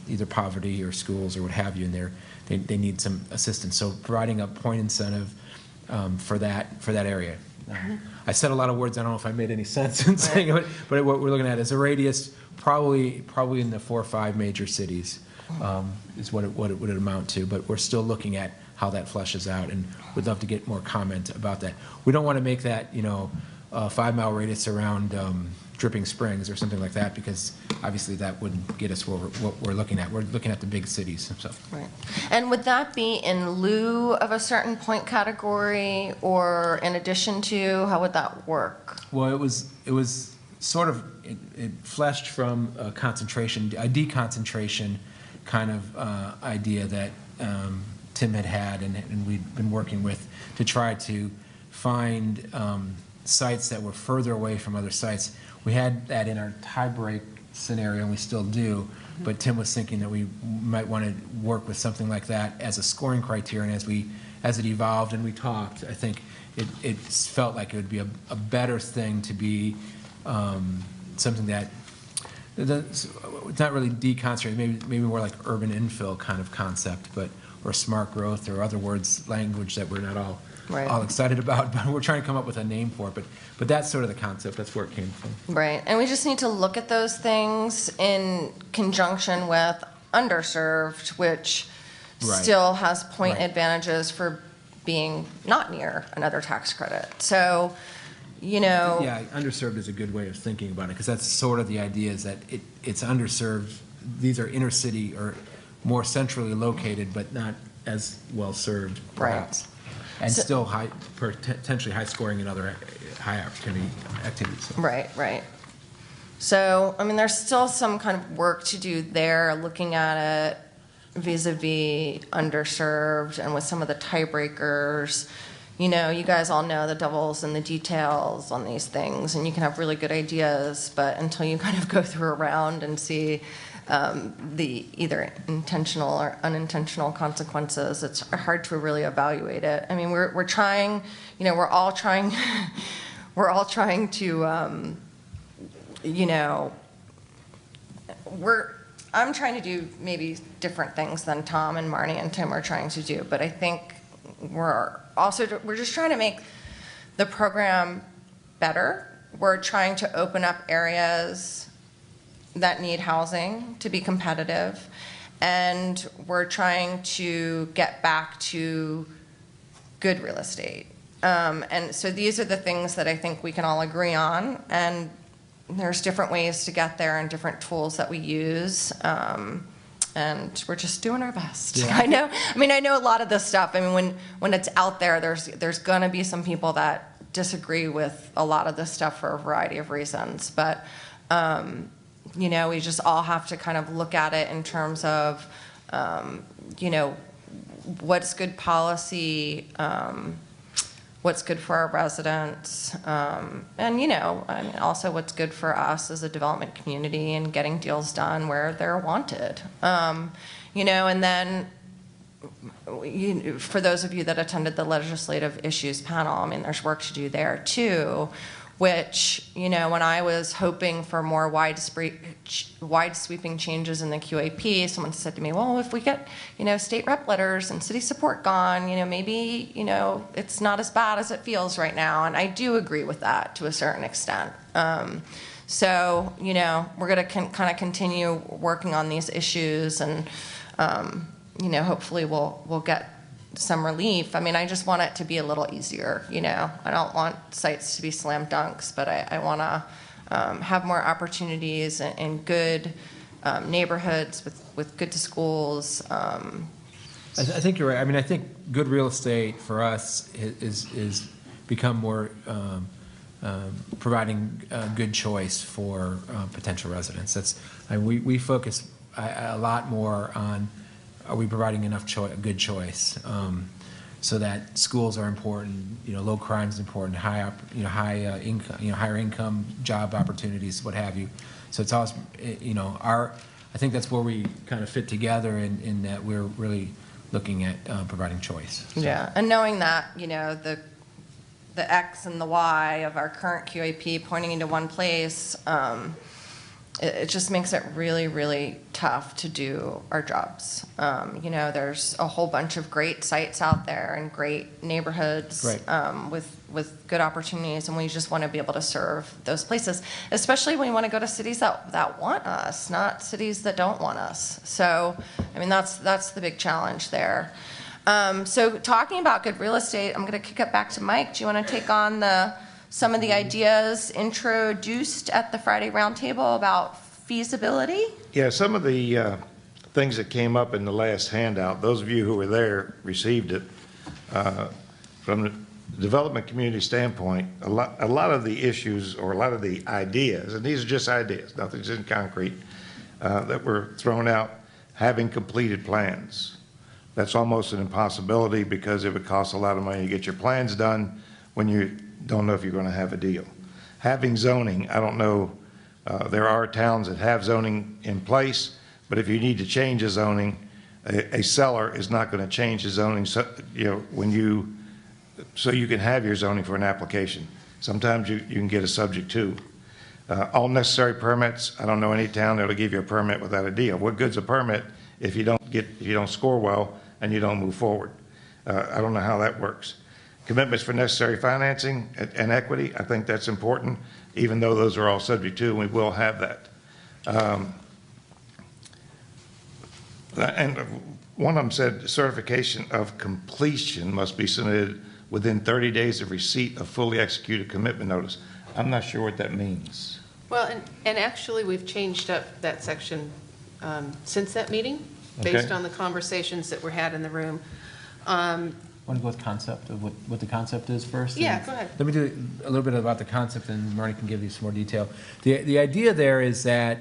either poverty or schools or what have you, and they need some assistance. So providing a point incentive for that area. I said a lot of words. I don't know if I made any sense in saying it, but what we're looking at is a radius probably in the 4 or 5 major cities is what it would amount to. But we're still looking at how that fleshes out, and would love to get more comment about that. We don't want to make that, you know, a 5-mile radius around Dripping Springs or something like that, because obviously that wouldn't get us what we're looking at. We're looking at the big cities. So. Right. And would that be in lieu of a certain point category, or in addition to? How would that work? Well, it was sort of it fleshed from a deconcentration kind of idea that Tim had and we'd been working with to try to find sites that were further away from other sites. We had that in our tie-break scenario, and we still do, but Tim was thinking that we might want to work with something like that as a scoring criterion as as it evolved and we talked, I think it felt like it would be a better thing to be something that it's not really deconcentrated, maybe more like urban infill kind of concept, or smart growth, or other words, language that we're not all Right. all excited about, but we're trying to come up with a name for it. But that's sort of the concept. That's where it came from. Right, and we just need to look at those things in conjunction with underserved, which Right. still has point Right. advantages for being not near another tax credit. So, Yeah, underserved is a good way of thinking about it, because that's sort of the idea, is that it's underserved. These are inner city or more centrally located, but not as well served, perhaps. And So- still potentially high scoring in other high opportunity activities. Right. So, I mean, there's still some kind of work to do there, looking at it vis-a-vis underserved and with some of the tiebreakers. You guys all know the devil's in the details on these things, and you can have really good ideas, but until you kind of go through a round and see the either intentional or unintentional consequences, it's hard to really evaluate it. I mean, we're trying, we're all trying, we're all trying to, I'm trying to do maybe different things than Tom and Marnie and Tim are trying to do, but I think we're just trying to make the program better. We're trying to open up areas that need housing to be competitive, and we're trying to get back to good real estate. And so these are the things that I think we can all agree on, and there's different ways to get there and different tools that we use. And we're just doing our best. Yeah. I know a lot of this stuff. I mean, when it's out there, there's going to be some people that disagree with a lot of this stuff for a variety of reasons. But, we just all have to kind of look at it in terms of, what's good policy, what's good for our residents, and also what's good for us as a development community and getting deals done where they're wanted. And then for those of you that attended the legislative issues panel, I mean, there's work to do there too, which, when I was hoping for more wide-sweeping changes in the QAP, someone said to me, well, if we get, state rep letters and city support gone, maybe, it's not as bad as it feels right now. And I do agree with that to a certain extent. So, we're going to kind of continue working on these issues, and, hopefully we'll get some relief. I mean, I just want it to be a little easier, I don't want sites to be slam dunks, but I want to have more opportunities in good neighborhoods with good schools. I think you're right. I mean, I think good real estate for us is become more providing a good choice for potential residents. We focus a lot more on, are we providing enough good choice, so that schools are important, low crime is important, higher income job opportunities, what have you. So it's always, I think that's where we kind of fit together in that we're really looking at providing choice. So. Yeah, and knowing that, the X and the Y of our current QAP pointing into one place, it just makes it really, really tough to do our jobs. There's a whole bunch of great sites out there and great neighborhoods, right. with good opportunities, and we just want to be able to serve those places, especially when we want to go to cities that want us, not cities that don't want us. So, I mean, that's the big challenge there. So talking about good real estate, I'm going to kick it back to Mike. Do you want to take on some of the ideas introduced at the Friday Roundtable about feasibility? Yeah, some of the things that came up in the last handout, those of you who were there received it. From the development community standpoint, a lot of the issues, or a lot of the ideas, and these are just ideas, nothing's in concrete, that were thrown out, having completed plans. That's almost an impossibility, because it would cost a lot of money to get your plans done when you don't know if you're going to have a deal. Having zoning, I don't know, there are towns that have zoning in place, but if you need to change a zoning, a seller is not going to change the zoning, so you can have your zoning for an application. Sometimes you can get a subject to. All necessary permits, I don't know any town that'll give you a permit without a deal. What good's a permit if you don't score well and you don't move forward? I don't know how that works. Commitments for necessary financing and equity, I think that's important, even though those are all subject to, and we will have that. And one of them said certification of completion must be submitted within 30 days of receipt of fully executed commitment notice. I'm not sure what that means. Well, and actually, we've changed up that section since that meeting, based Okay. on the conversations that were had in the room. Want to go with concept of what the concept is first? Yeah, And go ahead. Let me do a little bit about the concept, and Marty can give you some more detail. The idea there is that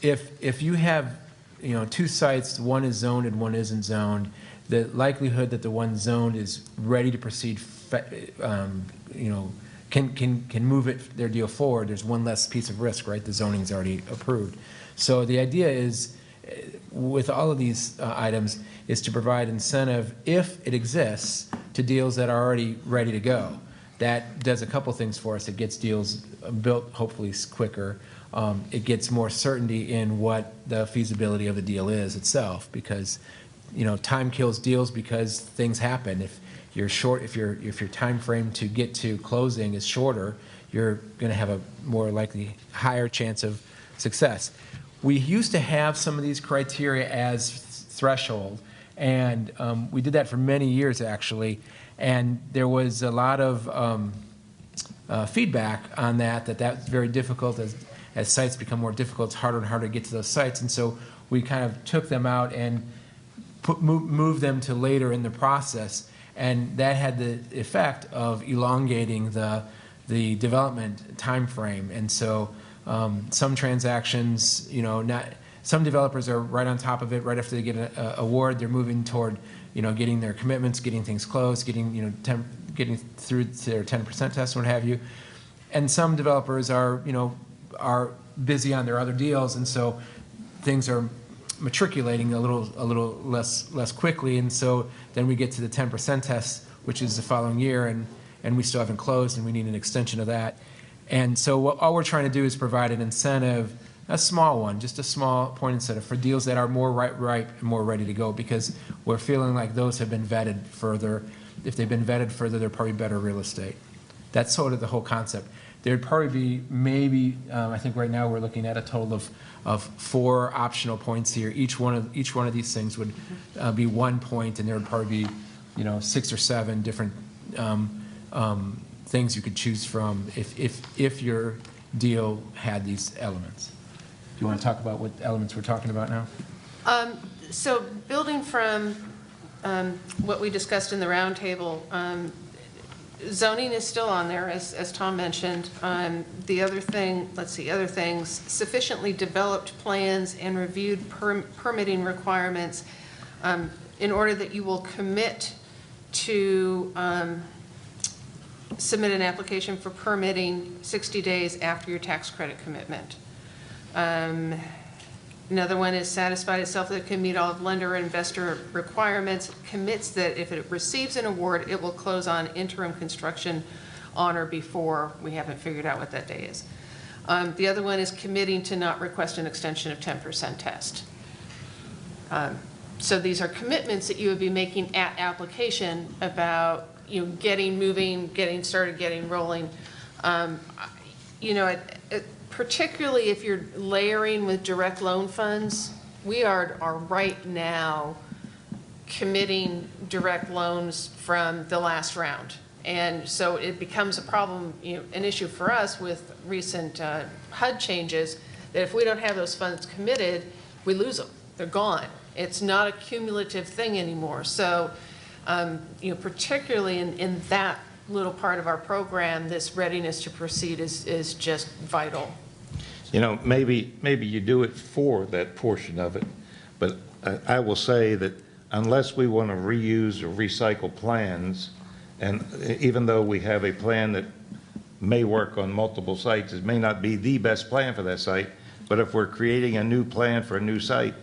if you have two sites, one is zoned and one isn't zoned, the likelihood that the one zoned is ready to proceed, can move their deal forward. There's one less piece of risk, right? The zoning's already approved. So the idea is, with all of these items, is to provide incentive, if it exists, to deals that are already ready to go. That does a couple things for us. It gets deals built hopefully quicker. It gets more certainty in what the feasibility of the deal is itself, because time kills deals because things happen. If your time frame to get to closing is shorter, you're going to have a more likely higher chance of success. We used to have some of these criteria as threshold, and we did that for many years actually, and there was a lot of feedback on that's very difficult. As sites become more difficult, it's harder and harder to get to those sites, and so we kind of took them out and moved them to later in the process, and that had the effect of elongating the development time frame. And so some transactions, some developers are right on top of it right after they get an award. They're moving toward getting their commitments, getting things closed, getting through to their 10% test, what have you. And some developers are busy on their other deals, and so things are matriculating a little less quickly. And so then we get to the 10% test, which is the following year, and we still haven't closed, and we need an extension of that. And so all we're trying to do is provide an incentive, a small one, just a small point incentive for deals that are more ripe and more ready to go, because we're feeling like those have been vetted further. If they've been vetted further, they're probably better real estate. That's sort of the whole concept. There'd probably be maybe, I think right now we're looking at a total of 4 optional points here. Each one of these things would be 1 point, and there would probably be 6 or 7 different things you could choose from if your deal had these elements. Do you want to talk about what elements we're talking about now? So building from what we discussed in the roundtable, zoning is still on there, as Tom mentioned. The other thing, other things, sufficiently developed plans and reviewed permitting requirements in order that you will commit to submit an application for permitting 60 days after your tax credit commitment. Another one is satisfied itself that it can meet all lender and investor requirements, commits that if it receives an award, it will close on interim construction on or before. We haven't figured out what that day is. The other one is committing to not request an extension of 10% test. So these are commitments that you would be making at application about getting moving, getting started, getting rolling. Particularly if you're layering with direct loan funds, we are right now committing direct loans from the last round. And so it becomes a problem, an issue for us with recent HUD changes, that if we don't have those funds committed, we lose them. They're gone. It's not a cumulative thing anymore. So, particularly in that little part of our program, this readiness to proceed is just vital. Maybe you do it for that portion of it, but I will say that unless we want to reuse or recycle plans, and even though we have a plan that may work on multiple sites, it may not be the best plan for that site, but if we're creating a new plan for a new site,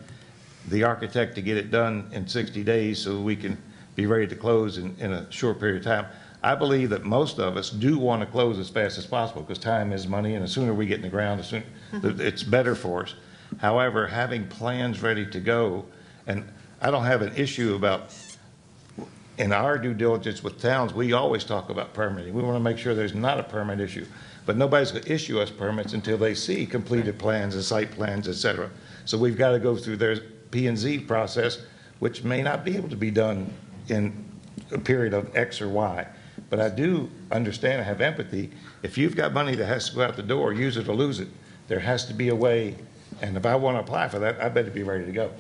the architect to get it done in 60 days so we can be ready to close in a short period of time. I believe that most of us do want to close as fast as possible because time is money, and the sooner we get in the ground, the sooner it's better for us. However, having plans ready to go, and I don't have an issue about, in our due diligence with towns, we always talk about permitting. We want to make sure there's not a permit issue. But nobody's going to issue us permits until they see completed plans and site plans, et cetera. So we've got to go through their P&Z process, which may not be able to be done in a period of X or Y. But I do understand and have empathy. If you've got money that has to go out the door, use it or lose it. There has to be a way, and if I want to apply for that, I better be ready to go.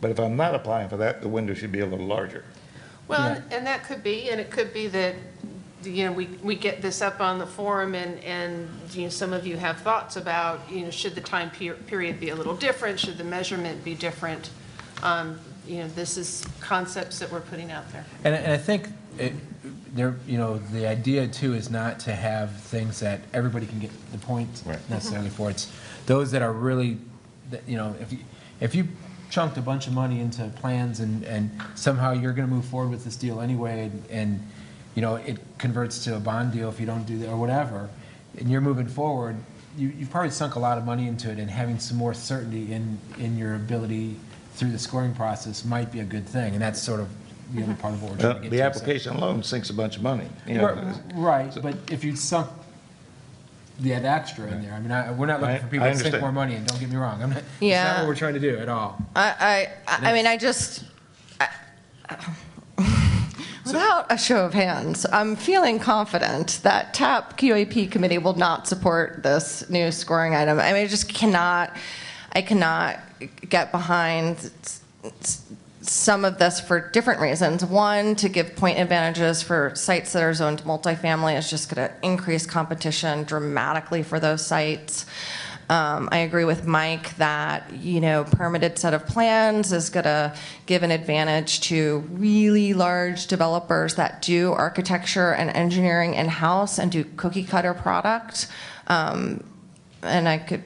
But if I'm not applying for that, the window should be a little larger. Well, and that could be, and it could be that, you know, we get this up on the forum and, you know, some of you have thoughts about, you know, should the time period be a little different? Should the measurement be different? You know, this is concepts that we're putting out there. And I think you know, the idea too is not to have things that everybody can get the point necessarily for. It's those that are really, you know, if you chunked a bunch of money into plans and somehow you're going to move forward with this deal anyway, and you know, it converts to a bond deal if you don't do that or whatever, and you're moving forward, you've probably sunk a lot of money into it, and having some more certainty in your ability through the scoring process might be a good thing, and that's sort of the other part of what we're trying to get to. The application alone sinks a bunch of money. You know. Right, but if you sunk the extra in there, I mean, we're not looking for people to sink understand. more money, and don't get me wrong, it's Yeah. not what we're trying to do at all. I mean, without a show of hands, I'm feeling confident that TAP QAP committee will not support this new scoring item. I mean, I cannot get behind some of this for different reasons. One, to give point advantages for sites that are zoned multifamily is just going to increase competition dramatically for those sites. I agree with Mike that, you know, permitted set of plans is going to give an advantage to really large developers that do architecture and engineering in-house and do cookie cutter product. And I could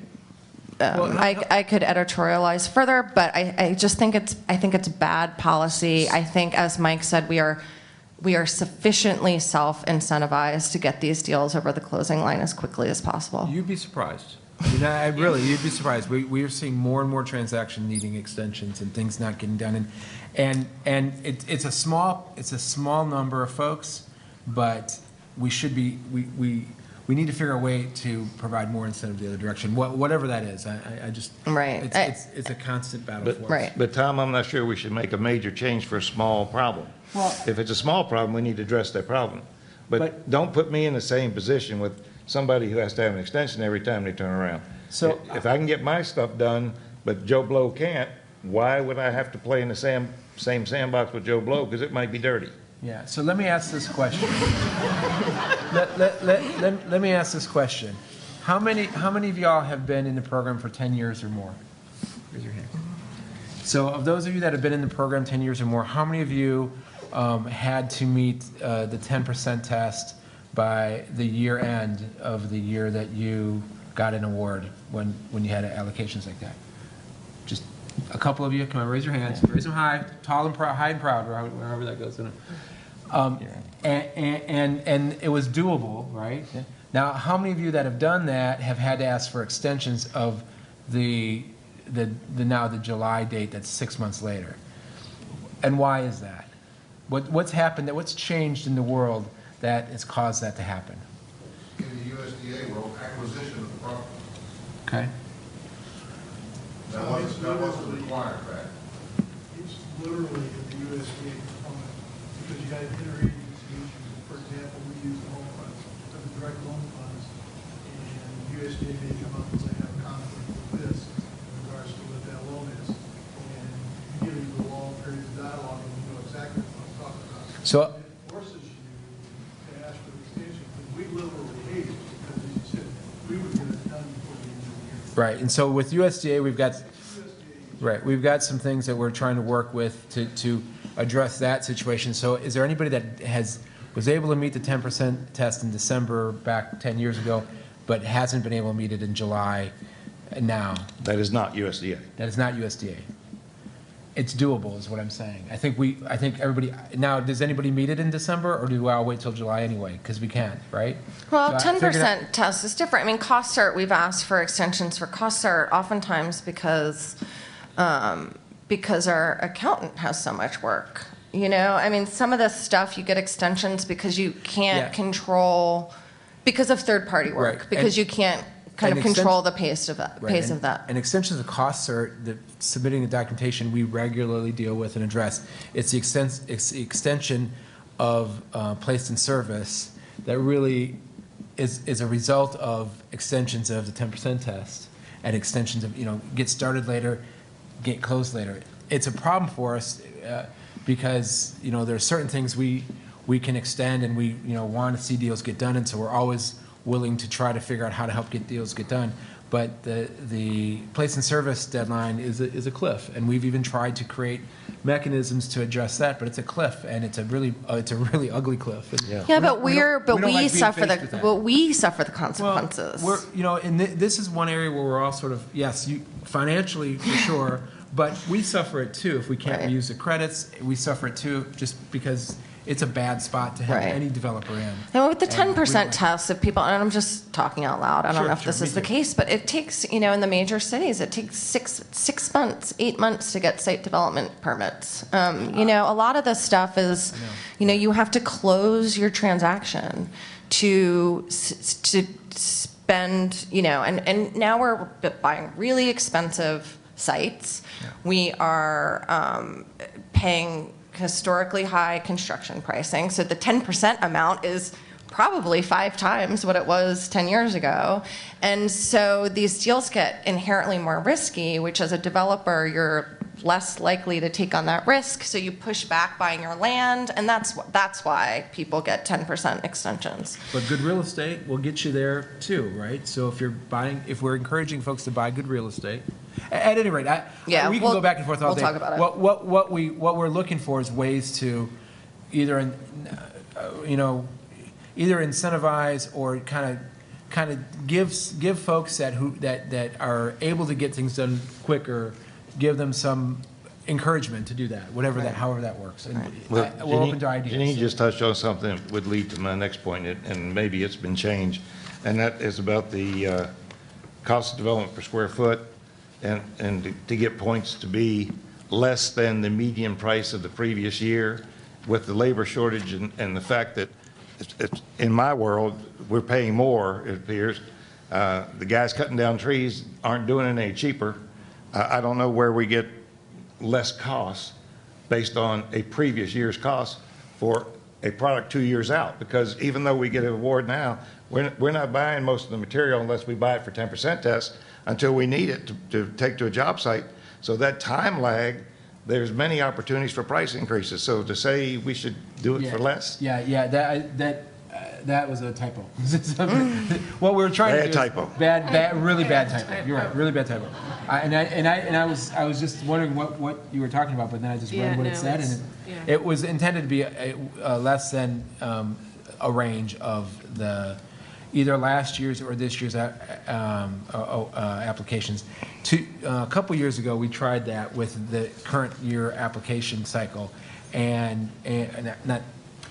editorialize further, but I just think it's bad policy. I think, as Mike said, we are sufficiently self-incentivized to get these deals over the closing line as quickly as possible. You'd be surprised. I mean, really, you'd be surprised. We are seeing more and more transactions needing extensions and things not getting done, and it's a small number of folks, but we should be we need to figure a way to provide more incentive the other direction, whatever that is. I just Right. It's a constant battle for us. Right. But Tom, I'm not sure we should make a major change for a small problem. Well- If it's a small problem, we need to address that problem. But don't put me in the same position with somebody who has to have an extension every time they turn around. So- If I can get my stuff done, but Joe Blow can't, why would I have to play in the same sandbox with Joe Blow? Because it might be dirty. Yeah, so let me ask this question. let me ask this question. How many of y'all have been in the program for 10 years or more? Raise your hand. So of those of you that have been in the program 10 years or more, how many of you had to meet the 10% test by the year end of the year that you got an award when you had allocations like that? Just a couple of you. Come on, raise your hands. Raise them high, tall and proud, high and proud, wherever that goes. And it was doable, right? Yeah. Now, how many of you that have done that have had to ask for extensions of the July date that's 6 months later? And why is that? What's happened? What's changed in the world that has caused that to happen? In the USDA world, acquisition of the property. Okay. That wasn't required back. It's literally in the USDA component, because you had interagency issues. For example, we use the home funds, the direct loan funds, and USDA may come up and say, have a conflict with this in regards to what that loan is. And you get into a long period of dialogue, and you know exactly what I'm talking about. So- It forces you to ask for the extension, because we literally hate it, because as you said, we would get it done before the end of the year. Right. And so with USDA, we've got some things that we're trying to work with to address that situation. So is there anybody that was able to meet the 10% test in December back 10 years ago, but hasn't been able to meet it in July now? That is not USDA. That is not USDA. it's doable is what I'm saying. I think everybody, now, does anybody meet it in December, or do I wait till July anyway? Because we can't, right? Well, So I figured 10% test is different. I mean, cost cert, we've asked for extensions for cost cert oftentimes because our accountant has so much work. You know, I mean, some of this stuff you get extensions because you can't Yeah. control, because of third-party work, Right. because And- you can't kind of and control the pace of that. Right, Pace and- of that. And extensions of cost cert, submitting the documentation, we regularly deal with and address. It's the extension of placed in service that really is a result of extensions of the 10% test and extensions of, get started later, get closed later. It's a problem for us because, there are certain things we can extend and we, want to see deals get done, and so we're always willing to try to figure out how to help get deals get done. But the place in service deadline is a cliff, and we've even tried to create mechanisms to address that, but it's a cliff, and it's a really ugly cliff. And Yeah, but we don't like being suffer faced with that. we suffer the Well, consequences. and this is one area where we're all sort of, yes, financially for sure, but we suffer it too if we can't Right. reuse the credits. We suffer it too just because it's a bad spot to have Right. any developer in. And with the And we don't 10% like- test, if people, and I'm just talking out loud, I don't Sure, know if sure, this me is the too. case, but it takes, in the major cities, it takes 6 months, 8 months to get site development permits. A lot of this stuff is, you have to close your transaction to spend, and now we're buying really expensive sites. We are paying historically high construction pricing. So the 10% amount is probably 5 times what it was 10 years ago. And so these deals get inherently more risky, which as a developer, you're less likely to take on that risk. So you push back buying your land, and that's why people get 10% extensions. But good real estate will get you there too, right? So if we're encouraging folks to buy good real estate, at any rate, Yeah, we can we'll- go back and forth all we'll day. talk about it. What we're looking for is ways to either incentivize or kind of give folks that are able to get things done quicker, give them some encouragement to do that, however that works. And we're open to ideas. Janine just touched on something that would lead to my next point, and maybe it's been changed, and that is about the cost of development per square foot, and to get points to be less than the median price of the previous year with the labor shortage and the fact that in my world, we're paying more, it appears. The guys cutting down trees aren't doing it any cheaper. I don't know where we get less costs based on a previous year's cost for a product 2 years out, because even though we get an award now, we're not buying most of the material unless we buy it for 10% test until we need it to take to a job site. So that time lag, there's many opportunities for price increases. So to say we should do it for less? Yeah, that was a typo. What we were trying to Bad do. typo. Really bad typo. You're right, really bad typo. I was just wondering what you were talking about, but then I just read what it said, and it was intended to be less than a range of the either last year's or this year's applications. A couple years ago, we tried that with the current year application cycle, and not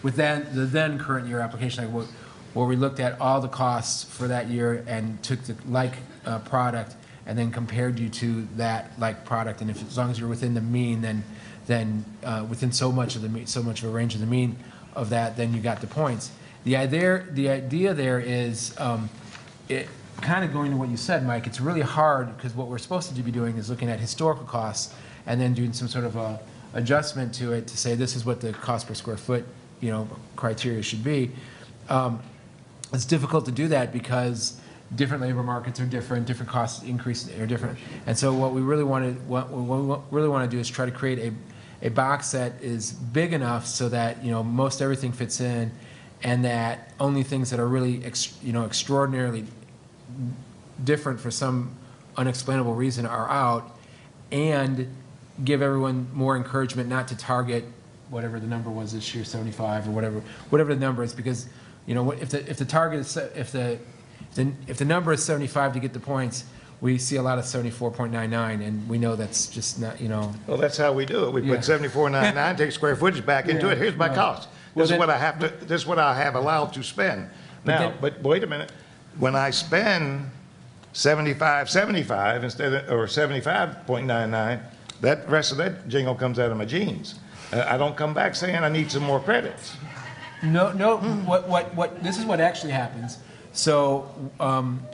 with the then current year application cycle, where we looked at all the costs for that year and took the product and then compared you to that like product, and as long as you're within the mean, then within so much of a range of the mean of that, then you got the points. The idea there is, it kind of going to what you said, Mike. It's really hard because what we're supposed to be doing is looking at historical costs and then doing some sort of a adjustment to it to say this is what the cost per square foot, criteria should be. It's difficult to do that because different labor markets are different cost increases are different, and so what we really want to do is try to create a box that is big enough so that most everything fits in, and that only things that are really extraordinarily different for some unexplainable reason are out, and give everyone more encouragement not to target whatever the number was this year, 75 or whatever the number is, because if the target is if the number is 75 to get the points, we see a lot of 74.99, and we know that's just not, you know. Well, that's how we do it. We Yeah. put 74.99, take square footage back into Yeah, it. Here's my right. cost. Well, This is then- what I have to, this is what I have allowed to spend. Now, then- but wait a minute. When I spend 75 instead of, or 75.99, that rest of that jingle comes out of my jeans. I don't come back saying I need some more credits. No, what, this is what actually happens. So,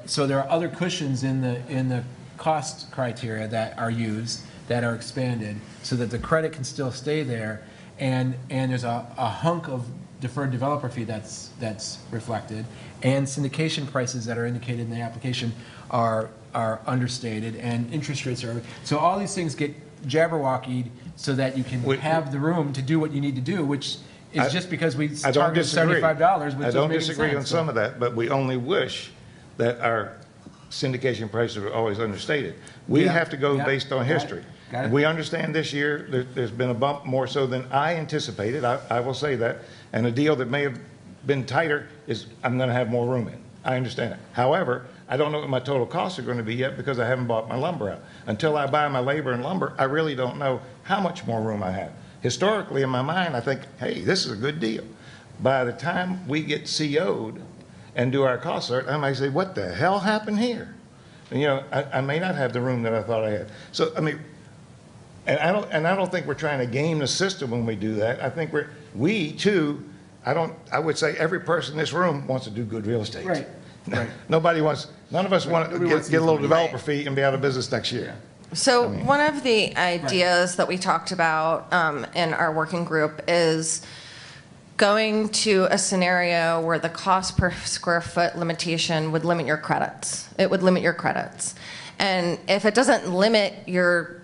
so there are other cushions in the cost criteria that are used, that are expanded, so that the credit can still stay there, and there's a hunk of deferred developer fee that's reflected, and syndication prices that are indicated in the application are understated, and interest rates are, so all these things get jabberwockied so that you can have the room to do what you need to do, which is just because we I don't target disagree. $75, which I don't doesn't make disagree on sense. some of that, but we only wish that our syndication prices were always understated. We Yeah, have to go yeah, based on got it, history. got it. We understand this year, there's been a bump more so than I anticipated, I will say that, and a deal that may have been tighter is, I'm gonna have more room in. I understand it. However, I don't know what my total costs are gonna be yet because I haven't bought my lumber out. Until I buy my labor and lumber, I really don't know how much more room I have. Historically, in my mind, I think, hey, this is a good deal. By the time we get CO'd and do our cost cert, I might say, what the hell happened here? And, you know, I may not have the room that I thought I had. So, I mean, and I don't think we're trying to game the system when we do that. I think we too, I would say every person in this room wants to do good real estate. Right, right. None of us want to Nobody wants to get a do little something. developer fee and be out of business next year. So one of the ideas that we talked about in our working group is going to a scenario where the cost per square foot limitation would limit your credits. It would limit your credits. And if it doesn't limit your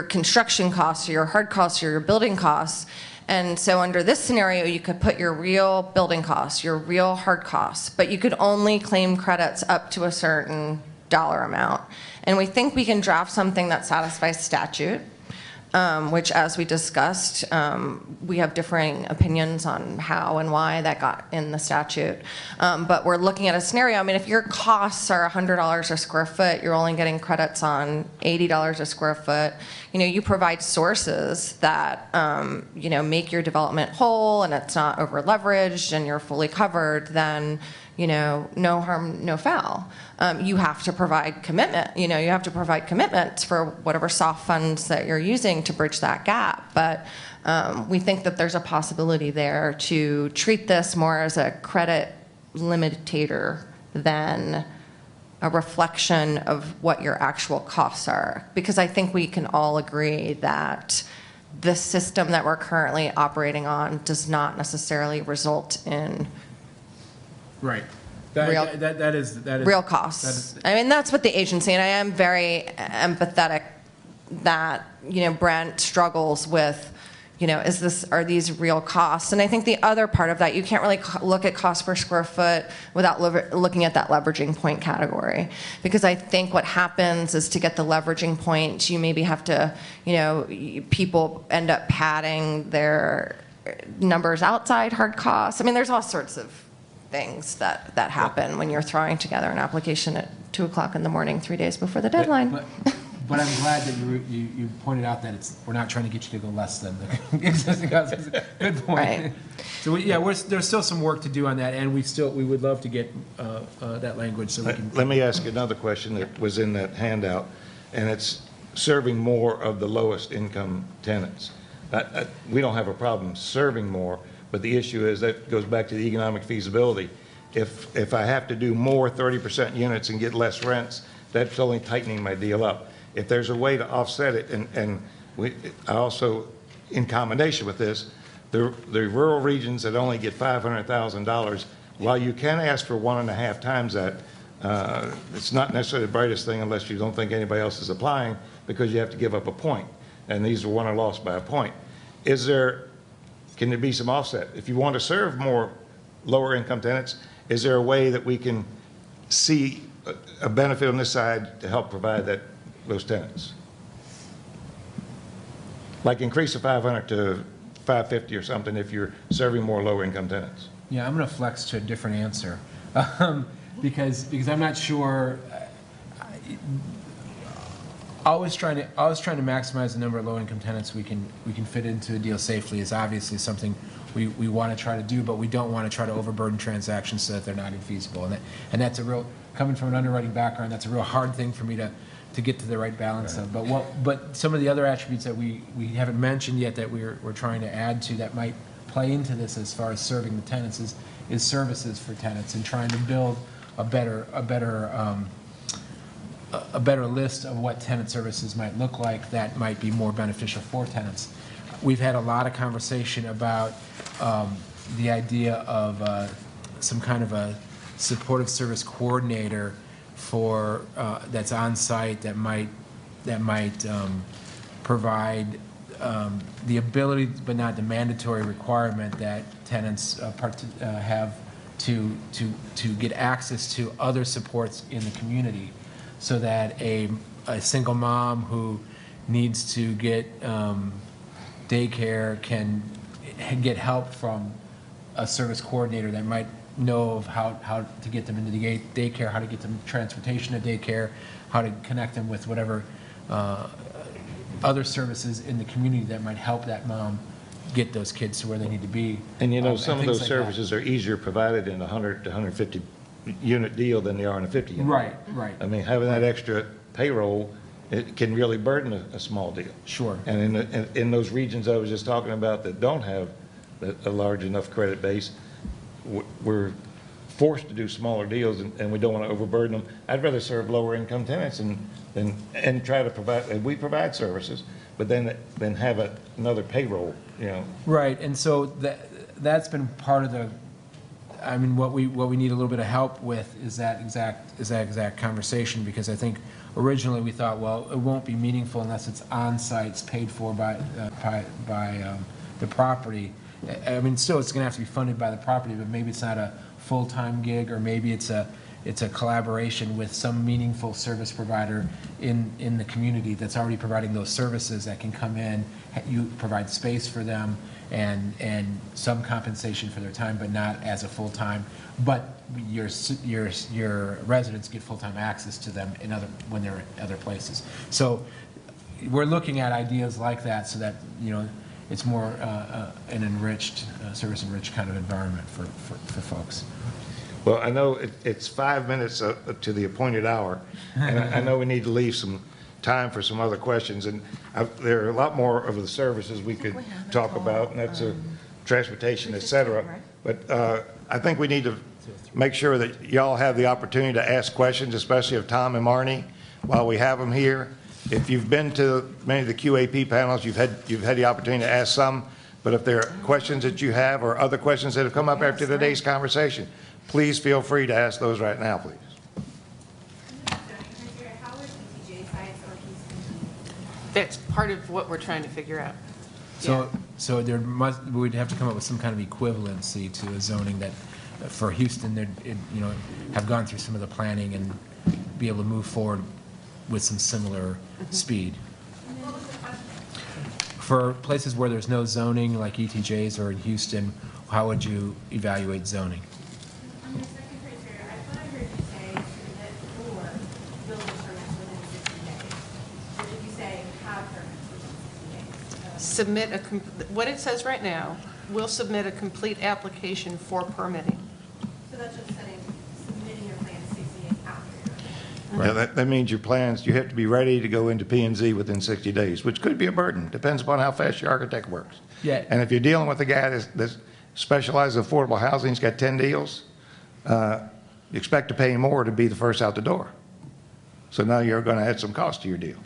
construction costs or your hard costs or your building costs, and so under this scenario, you could put your real building costs, your real hard costs, but you could only claim credits up to a certain dollar amount. And we think we can draft something that satisfies statute, which, as we discussed, we have differing opinions on how and why that got in the statute. But we're looking at a scenario, I mean, if your costs are $100 a square foot, you're only getting credits on $80 a square foot. You know, you provide sources that, you know, make your development whole and it's not over leveraged and you're fully covered, then, you know, no harm, no foul. You have to provide commitment. You know, you have to provide commitments for whatever soft funds that you're using to bridge that gap. But we think that there's a possibility there to treat this more as a credit limitator than a reflection of what your actual costs are. Because I think we can all agree that the system that we're currently operating on does not necessarily result in Right. Real- That is real costs. I mean, that's what the agency, and I am very empathetic that, you know, Brent struggles with, you know, are these real costs? And I think the other part of that, you can't really look at cost per square foot without looking at that leveraging point category. Because I think what happens is to get the leveraging point, you maybe have to, you know, people end up padding their numbers outside hard costs. I mean, there's all sorts of things that happen when you're throwing together an application at 2 o'clock in the morning, 3 days before the deadline. But I'm glad that you pointed out that we're not trying to get you to go less than the existing costs. Good point. Right. So there's still some work to do on that, and we would love to get that language so we can. Let me ask another question that was in that handout, and it's serving more of the lowest income tenants. We don't have a problem serving more, but the issue is that goes back to the economic feasibility. If I have to do more 30% units and get less rents, that's only tightening my deal up. If there's a way to offset it, and I also, in combination with this, the rural regions that only get $500,000, while you can ask for 1.5 times that, it's not necessarily the brightest thing unless you don't think anybody else is applying, because you have to give up a point. And these are won or lost by a point. Can there be some offset? If you want to serve more lower income tenants, is there a way that we can see a benefit on this side to help provide those tenants? Like increase the 500 to 550 or something if you're serving more lower income tenants. Yeah, I'm going to flex to a different answer because I'm not sure. always trying to maximize the number of low-income tenants we can fit into a deal safely is obviously something we want to try to do, but we don't want to try to overburden transactions so that they're not infeasible. And that's a real, coming from an underwriting background, that's a real hard thing for me to get to the right balance of. But some of the other attributes that we haven't mentioned yet that we're trying to add to that might play into this as far as serving the tenants is services for tenants and trying to build a better list of what tenant services might look like that might be more beneficial for tenants. We've had a lot of conversation about the idea of some kind of a supportive service coordinator for that's on site that might provide the ability, but not the mandatory requirement that tenants have to get access to other supports in the community, so that a single mom who needs to get daycare can get help from a service coordinator that might know of how to get them into the daycare, how to get them transportation to daycare, how to connect them with whatever other services in the community that might help that mom get those kids to where they need to be. And you know, some of things those like services are easier provided in a 100 to 150 unit deal than they are in a 50 unit. Right. I mean, having that extra payroll, it can really burden a small deal. Sure. And in those regions I was just talking about that don't have a large enough credit base, we're forced to do smaller deals, and we don't want to overburden them. I'd rather serve lower income tenants and try to provide, and we provide services, but then have another payroll, you know. Right, and so that's been part of the, I mean, what we need a little bit of help with is that exact conversation, because I think originally we thought, well, it won't be meaningful unless it's on sites paid for by the property. I mean, still, it's going to have to be funded by the property, but maybe it's not a full-time gig, or maybe it's a collaboration with some meaningful service provider in the community that's already providing those services that can come in. You provide space for them and some compensation for their time, but not as a full-time. But your residents get full-time access to them when they're in other places. So we're looking at ideas like that, so that, you know, it's more an enriched, service-enriched kind of environment for folks. Well, I know it's 5 minutes to the appointed hour, and I know we need to leave some time for some other questions, and there are a lot more of the services we could talk about, and that's transportation, et cetera. But I think we need to make sure that y'all have the opportunity to ask questions, especially of Tom and Marnie, while we have them here. If you've been to many of the QAP panels, you've had the opportunity to ask some, but if there are questions that you have or other questions that have come up after today's conversation, please feel free to ask those right now, please. How are ETJ sites or Houston? That's part of what we're trying to figure out. So we'd have to come up with some kind of equivalency to a zoning that, for Houston, have gone through some of the planning and be able to move forward with some similar speed. For places where there's no zoning, like ETJs or in Houston, how would you evaluate zoning? On the second criteria, I thought I heard you say that for building permits within 60 days. Or did you say have permits within 60 days? What it says right now, we'll submit a complete application for permitting. So that's just submitting your plan 60 days after your. Yeah, that means your plans, you have to be ready to go into P&Z within 60 days, which could be a burden, depends upon how fast your architect works. Yeah. And if you're dealing with a guy that specializes in affordable housing, he's got 10 deals, you expect to pay more to be the first out the door. So now you're going to add some cost to your deal.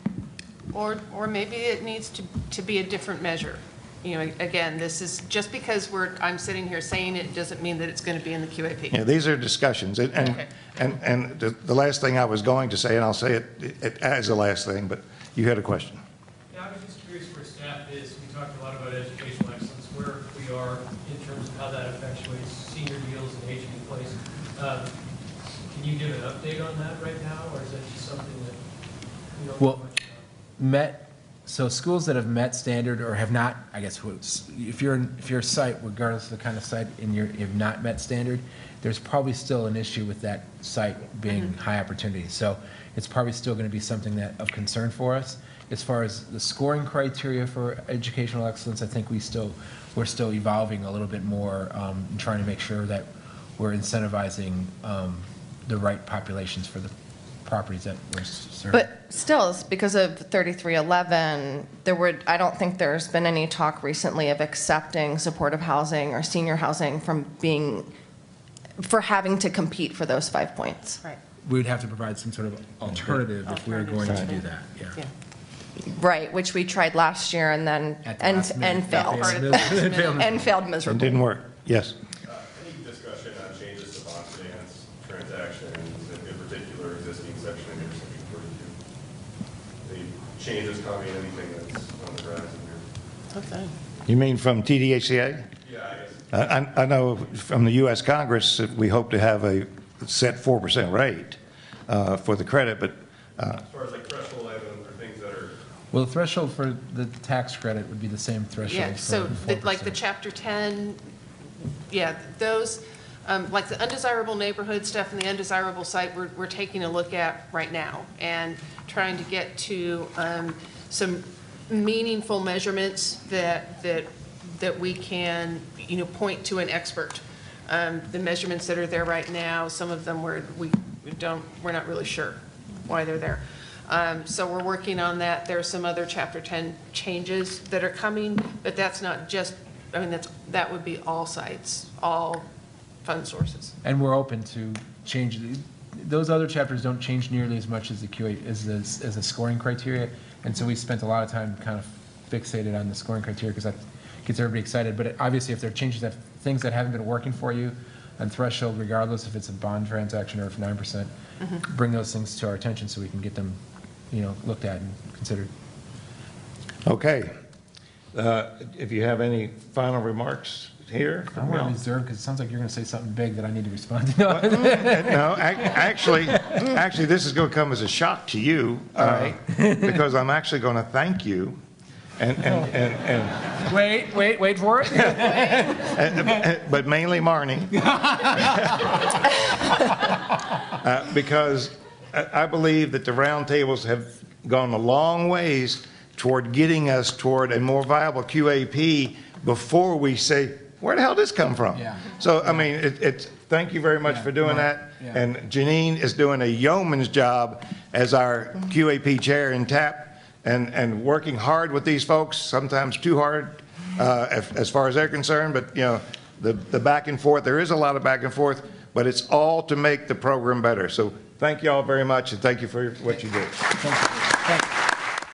Or maybe it needs to be a different measure. You know, again, this is, just because I'm sitting here saying it doesn't mean that it's going to be in the QAP. Yeah, these are discussions, Okay. and the last thing I was going to say, and I'll say it as the last thing, but you had a question. Yeah, I was just curious where staff is. We talked a lot about educational excellence, where we are in terms of how that effectuates senior deals and aging in place. Can you give an update on that right now, or is that just something that we don't know Well, much about? So schools that have met standard or have not, I guess, if you're a site, regardless of the kind of site, and you have not met standard, there's probably still an issue with that site being high opportunity. So it's probably still going to be something that of concern for us. As far as the scoring criteria for educational excellence, I think we're still evolving a little bit more and trying to make sure that we're incentivizing the right populations for the properties that we're serving. But still, because of 3311, I don't think there's been any talk recently of accepting supportive housing or senior housing for having to compete for those 5 points. Right. We'd have to provide some sort of alternative if we were going to do that, Yeah. Right, which we tried last year and then, At the and last minute. failed. Part of the last minute. And failed It miserably. didn't work. Yes. Any discussion on changes to bond finance transactions, in particular existing section of your section 42? Any changes coming, anything that's on the horizon here? Okay. You mean from TDHCA? Yeah, I guess. I know from the U.S. Congress, we hope to have a set 4% rate for the credit, but As far as like threshold items or things that are, Well, the threshold for the tax credit would be the same threshold. Yeah, so for like the 4%. Chapter 10, yeah, those, like the undesirable neighborhood stuff and the undesirable site, we're taking a look at right now and trying to get to some meaningful measurements that we can, point to an expert. The measurements that are there right now, some of them we're not really sure why they're there. So we're working on that. There are some other Chapter 10 changes that are coming, but that's not just, that would be all sites, all fund sources. And we're open to change. Those other chapters don't change nearly as much as the QA, as the scoring criteria. And so we spent a lot of time kind of fixated on the scoring criteria because that gets everybody excited. But obviously, if there are changes, that things that haven't been working for you on threshold, regardless if it's a bond transaction or if 9%, bring those things to our attention so we can get them, looked at and considered. okay. If you have any final remarks here? I want to reserve because it sounds like you're going to say something big that I need to respond to. No, actually, this is going to come as a shock to you, because I'm actually going to thank you, and Wait for it. but mainly Marnie, because I believe that the roundtables have gone a long ways toward getting us toward a more viable QAP before we say, where the hell did this come from? Yeah. So, thank you very much for doing that. Yeah. And Janine is doing a yeoman's job as our QAP chair in TAP and working hard with these folks, sometimes too hard as far as they're concerned. But, the back and forth, there is a lot of back and forth, but it's all to make the program better. So thank you all very much, and thank you for what you do. Thank you.